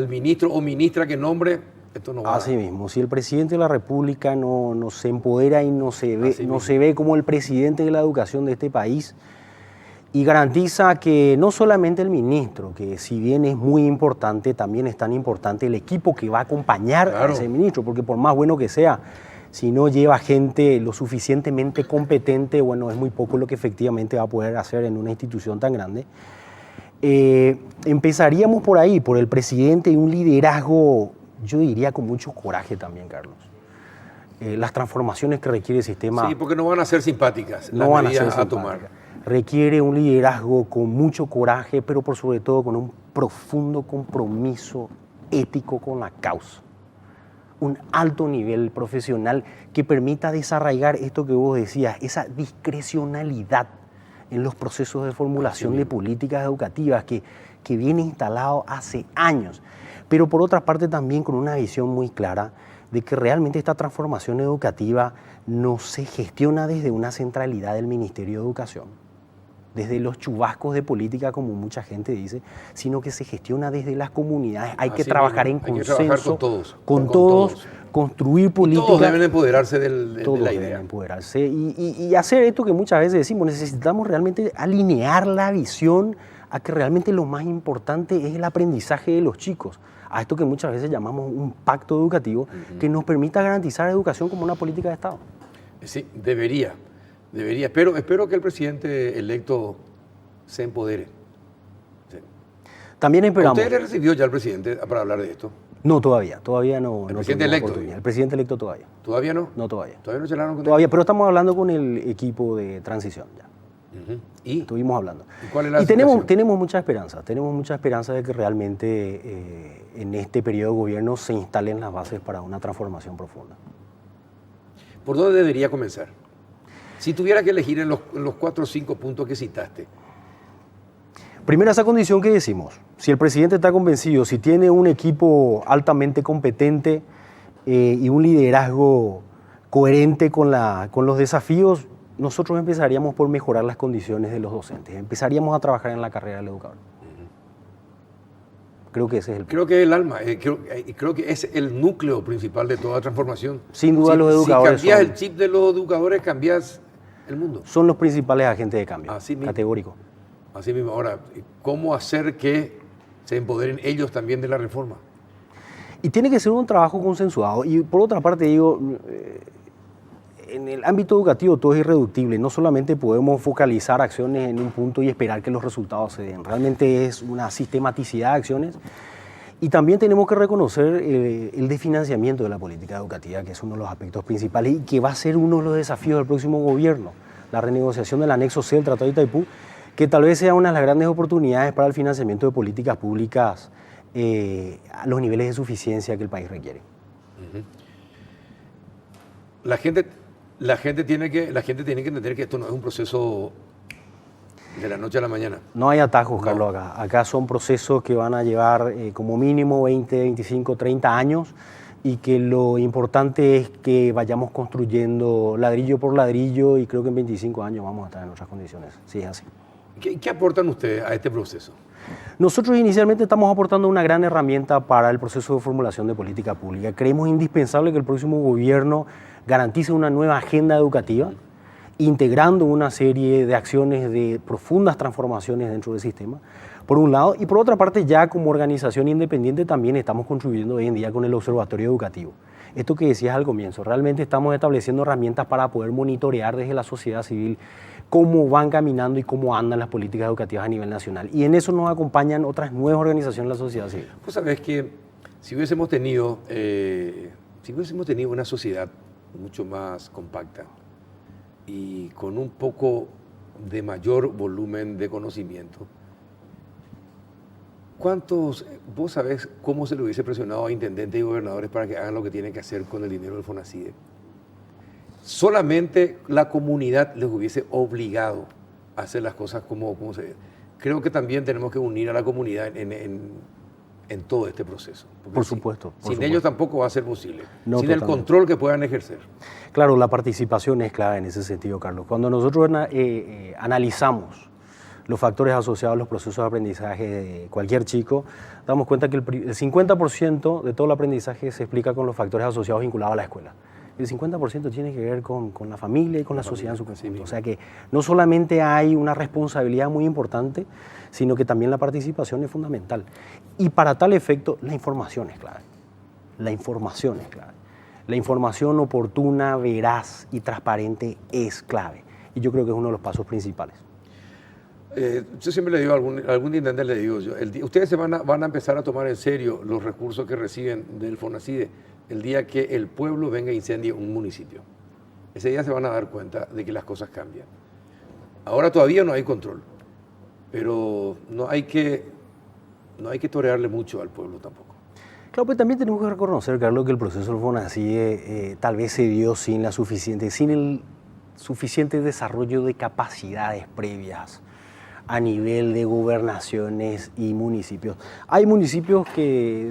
Speaker 1: ministro o ministra que nombre, esto no va
Speaker 7: así mismo, si el presidente de la República no se empodera y no se ve como el presidente de la educación de este país y garantiza que no solamente el ministro, que si bien es muy importante, también es tan importante el equipo que va a acompañar a ese ministro, porque por más bueno que sea, si no lleva gente lo suficientemente competente, es muy poco lo que efectivamente va a poder hacer en una institución tan grande. Empezaríamos por ahí, por el presidente y un liderazgo, yo diría con mucho coraje también, Carlos. Las transformaciones que requiere el sistema...
Speaker 1: Sí, porque no van a ser simpáticas
Speaker 7: no
Speaker 1: las
Speaker 7: van a
Speaker 1: medidas
Speaker 7: ser
Speaker 1: a tomar.
Speaker 7: Requiere un liderazgo con mucho coraje, pero por sobre todo con un profundo compromiso ético con la causa. Un alto nivel profesional que permita desarraigar esto que vos decías, esa discrecionalidad en los procesos de formulación de políticas educativas que viene instalado hace años. Pero por otra parte también con una visión muy clara de que realmente esta transformación educativa no se gestiona desde una centralidad del Ministerio de Educación, desde los chubascos de política, como mucha gente dice, sino que se gestiona desde las comunidades. Hay que trabajar en consenso,
Speaker 1: hay que trabajar
Speaker 7: con todos, construir políticas.
Speaker 1: Todos deben empoderarse de la idea.
Speaker 7: Todos deben empoderarse y hacer esto que muchas veces decimos, necesitamos realmente alinear la visión a que realmente lo más importante es el aprendizaje de los chicos, a esto que muchas veces llamamos un pacto educativo que nos permita garantizar educación como una política de Estado.
Speaker 1: Sí, debería. Espero que el presidente electo se empodere. Sí.
Speaker 7: También esperamos.
Speaker 1: ¿Usted le recibió ya al presidente para hablar de esto?
Speaker 7: No, todavía no.
Speaker 1: ¿El presidente electo?
Speaker 7: El presidente electo todavía.
Speaker 1: ¿Todavía no?
Speaker 7: No, todavía.
Speaker 1: ¿Todavía no charlaron con
Speaker 7: Todavía, pero estamos hablando con el equipo de transición ya.
Speaker 1: ¿Y?
Speaker 7: Estuvimos hablando.
Speaker 1: ¿Y cuál es la situación?
Speaker 7: tenemos mucha esperanza de que realmente en este periodo de gobierno se instalen las bases para una transformación profunda.
Speaker 1: ¿Por dónde debería comenzar? Si tuviera que elegir en los 4 o 5 puntos que citaste.
Speaker 7: Primero, esa condición que decimos, si el presidente está convencido, si tiene un equipo altamente competente y un liderazgo coherente con los desafíos, nosotros empezaríamos por mejorar las condiciones de los docentes, empezaríamos a trabajar en la carrera del educador. Creo que ese es el punto.
Speaker 1: Creo que es el alma, creo que es el núcleo principal de toda transformación.
Speaker 7: Sin duda los educadores
Speaker 1: Si cambias el chip de los educadores, cambias el mundo.
Speaker 7: Son los principales agentes de cambio,
Speaker 1: Así mismo.
Speaker 7: categórico.
Speaker 1: Así mismo. Ahora, ¿cómo hacer que se empoderen ellos también de la reforma?
Speaker 7: Y tiene que ser un trabajo consensuado. Y por otra parte, digo, en el ámbito educativo todo es irreductible. No solamente podemos focalizar acciones en un punto y esperar que los resultados se den. Realmente es una sistematicidad de acciones. Y también tenemos que reconocer el desfinanciamiento de la política educativa, que es uno de los aspectos principales y que va a ser uno de los desafíos del próximo gobierno. La renegociación del anexo C del Tratado de Itaipú, que tal vez sea una de las grandes oportunidades para el financiamiento de políticas públicas a los niveles de suficiencia que el país requiere.
Speaker 1: La gente tiene que entender que esto no es un proceso de la noche a la mañana.
Speaker 7: No hay atajos, Carlos, acá. Acá son procesos que van a llevar como mínimo 20, 25, 30 años y que lo importante es que vayamos construyendo ladrillo por ladrillo y creo que en 25 años vamos a estar en otras condiciones. Sí, es así.
Speaker 1: ¿Qué aportan ustedes a este proceso?
Speaker 7: Nosotros inicialmente estamos aportando una gran herramienta para el proceso de formulación de política pública. Creemos indispensable que el próximo gobierno garantice una nueva agenda educativa, integrando una serie de acciones de profundas transformaciones dentro del sistema, por un lado, y por otra parte ya como organización independiente también estamos contribuyendo hoy en día con el Observatorio Educativo. Esto que decías al comienzo, realmente estamos estableciendo herramientas para poder monitorear desde la sociedad civil cómo van caminando y cómo andan las políticas educativas a nivel nacional. Y en eso nos acompañan otras nuevas organizaciones de la sociedad civil.
Speaker 1: Pues sabes que si hubiésemos tenido una sociedad mucho más compacta y con un poco de mayor volumen de conocimiento, vos sabés cómo se le hubiese presionado a intendentes y gobernadores para que hagan lo que tienen que hacer con el dinero del FONACIDE? Solamente la comunidad les hubiese obligado a hacer las cosas como se debe. Creo que también tenemos que unir a la comunidad en todo este proceso.
Speaker 7: Por supuesto.
Speaker 1: Sin ellos tampoco va a ser posible.
Speaker 7: No,
Speaker 1: sin
Speaker 7: totalmente.
Speaker 1: el control que puedan ejercer.
Speaker 7: Claro, la participación es clave en ese sentido, Carlos. Cuando nosotros analizamos los factores asociados a los procesos de aprendizaje de cualquier chico, damos cuenta que el 50% de todo el aprendizaje se explica con los factores asociados vinculados a la escuela. El 50% tiene que ver con la familia y con la sociedad en su conjunto. O sea que no solamente hay una responsabilidad muy importante, sino que también la participación es fundamental. Y para tal efecto, la información es clave. La información es clave. La información oportuna, veraz y transparente es clave. Y yo creo que es uno de los pasos principales.
Speaker 1: Yo siempre le digo a algún intendente, le digo yo, ustedes van a empezar a tomar en serio los recursos que reciben del FONACIDE el día que el pueblo venga e incendie un municipio. Ese día se van a dar cuenta de que las cosas cambian. Ahora todavía no hay control, pero no hay que torearle mucho al pueblo tampoco.
Speaker 7: Claro, pues también tenemos que reconocer, Carlos, que el proceso del FONACIDE tal vez se dio sin el suficiente desarrollo de capacidades previas a nivel de gobernaciones y municipios. Hay municipios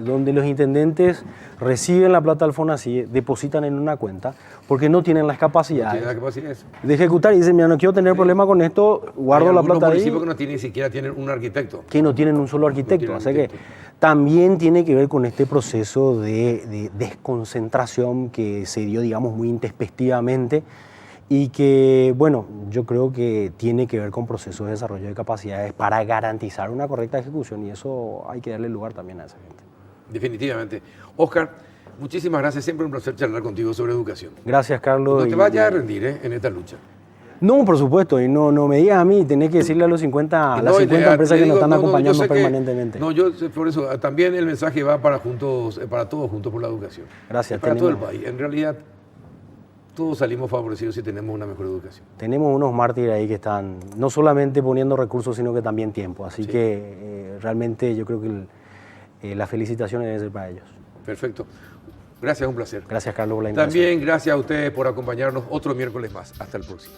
Speaker 7: donde los intendentes reciben la plata del FONACIDE, depositan en una cuenta, porque no tienen las capacidades, de ejecutar y dicen, mira, no quiero tener problema con esto, guardo la plata ahí.
Speaker 1: Hay municipios que ni siquiera tienen un arquitecto.
Speaker 7: Que no tienen un solo arquitecto. Así que también tiene que ver con este proceso de desconcentración que se dio, digamos, muy intempestivamente, y que, bueno, yo creo que tiene que ver con procesos de desarrollo de capacidades para garantizar una correcta ejecución, y eso hay que darle lugar también a esa gente.
Speaker 1: Definitivamente. Óscar, muchísimas gracias, siempre un placer charlar contigo sobre educación.
Speaker 7: Gracias, Carlos.
Speaker 1: No te vayas a rendir en esta lucha.
Speaker 7: No, por supuesto, y no me digas a mí, tenés que decirle a las 50 empresas que nos están acompañando permanentemente.
Speaker 1: Por eso, también el mensaje va para todos juntos por la educación.
Speaker 7: Gracias.
Speaker 1: Para todo el país. En realidad, todos salimos favorecidos si tenemos una mejor educación.
Speaker 7: Tenemos unos mártires ahí que están no solamente poniendo recursos, sino que también tiempo. Así que realmente yo creo que las felicitaciones deben ser para ellos.
Speaker 1: Perfecto. Gracias, un placer.
Speaker 7: Gracias, Carlos, por la invitación.
Speaker 1: También gracias a ustedes por acompañarnos otro miércoles más. Hasta el próximo.